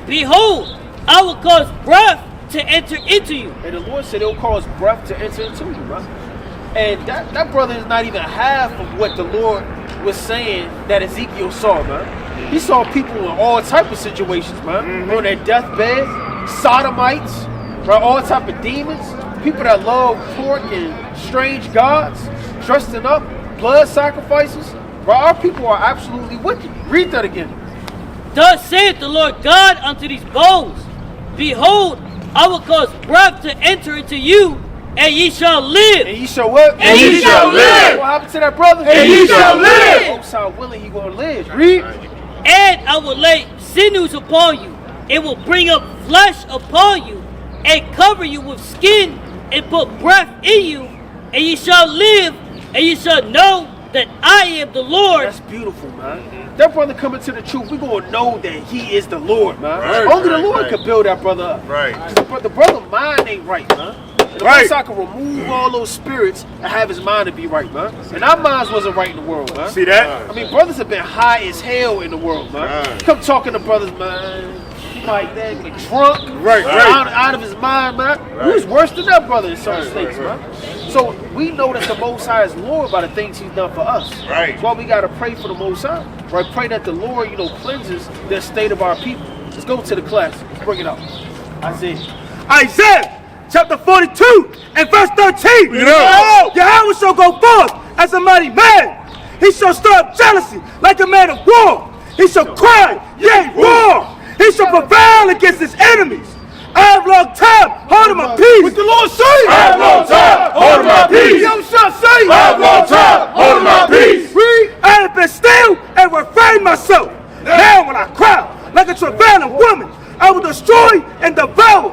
Behold, I will cause breath to enter into you. And the Lord said it'll cause breath to enter into you, man. And that brother is not even half of what the Lord was saying that Ezekiel saw, man. He saw people in all type of situations, man. On their deathbed, sodomites, right? All type of demons, people that love pork and strange gods, dressing up, blood sacrifices. Right? Our people are absolutely wicked. Read that again. Thus saith the Lord God unto these bones, Behold, I will cause breath to enter into you, and ye shall live. And ye shall what? And ye shall live. What happened to that brother? And ye shall live. Most High willing, he gonna live. Read. And I will lay sinews upon you, it will bring up flesh upon you, and cover you with skin, and put breath in you, and ye shall live, and ye shall know that I am the Lord. That's beautiful, man. That brother coming to the truth, we gonna know that he is the Lord, man. Right, Only the right, Lord right. can build that brother up. Right. The brother mind ain't right, man. And the Right. Most High can remove all those spirits and have his mind to be right, man. And our minds wasn't right in the world, man. See that? I mean, brothers have been high as hell in the world, man. Right. Come talking to brothers, man. Like that, get drunk, Right, right. out of his mind, man. Who's worse than that brother in some states, man? So we know that the Most High is Lord by the things He's done for us. Right. That's why we gotta pray for the Most High. Right? Pray that the Lord, cleanses the state of our people. Let's go to the class. Let's bring it up. Isaiah chapter 42 and verse 13. Yahweh shall go forth as a mighty man. He shall stir up jealousy like a man of war. He shall cry, yea, roar. He shall prevail against his enemies. I have long time holding my peace. What the Lord say? I have long time holding my peace. Yo, shall say? I have long time holding my peace. Read. I have been still and refrained myself. Now when I cry like a travailing woman, I will destroy and devour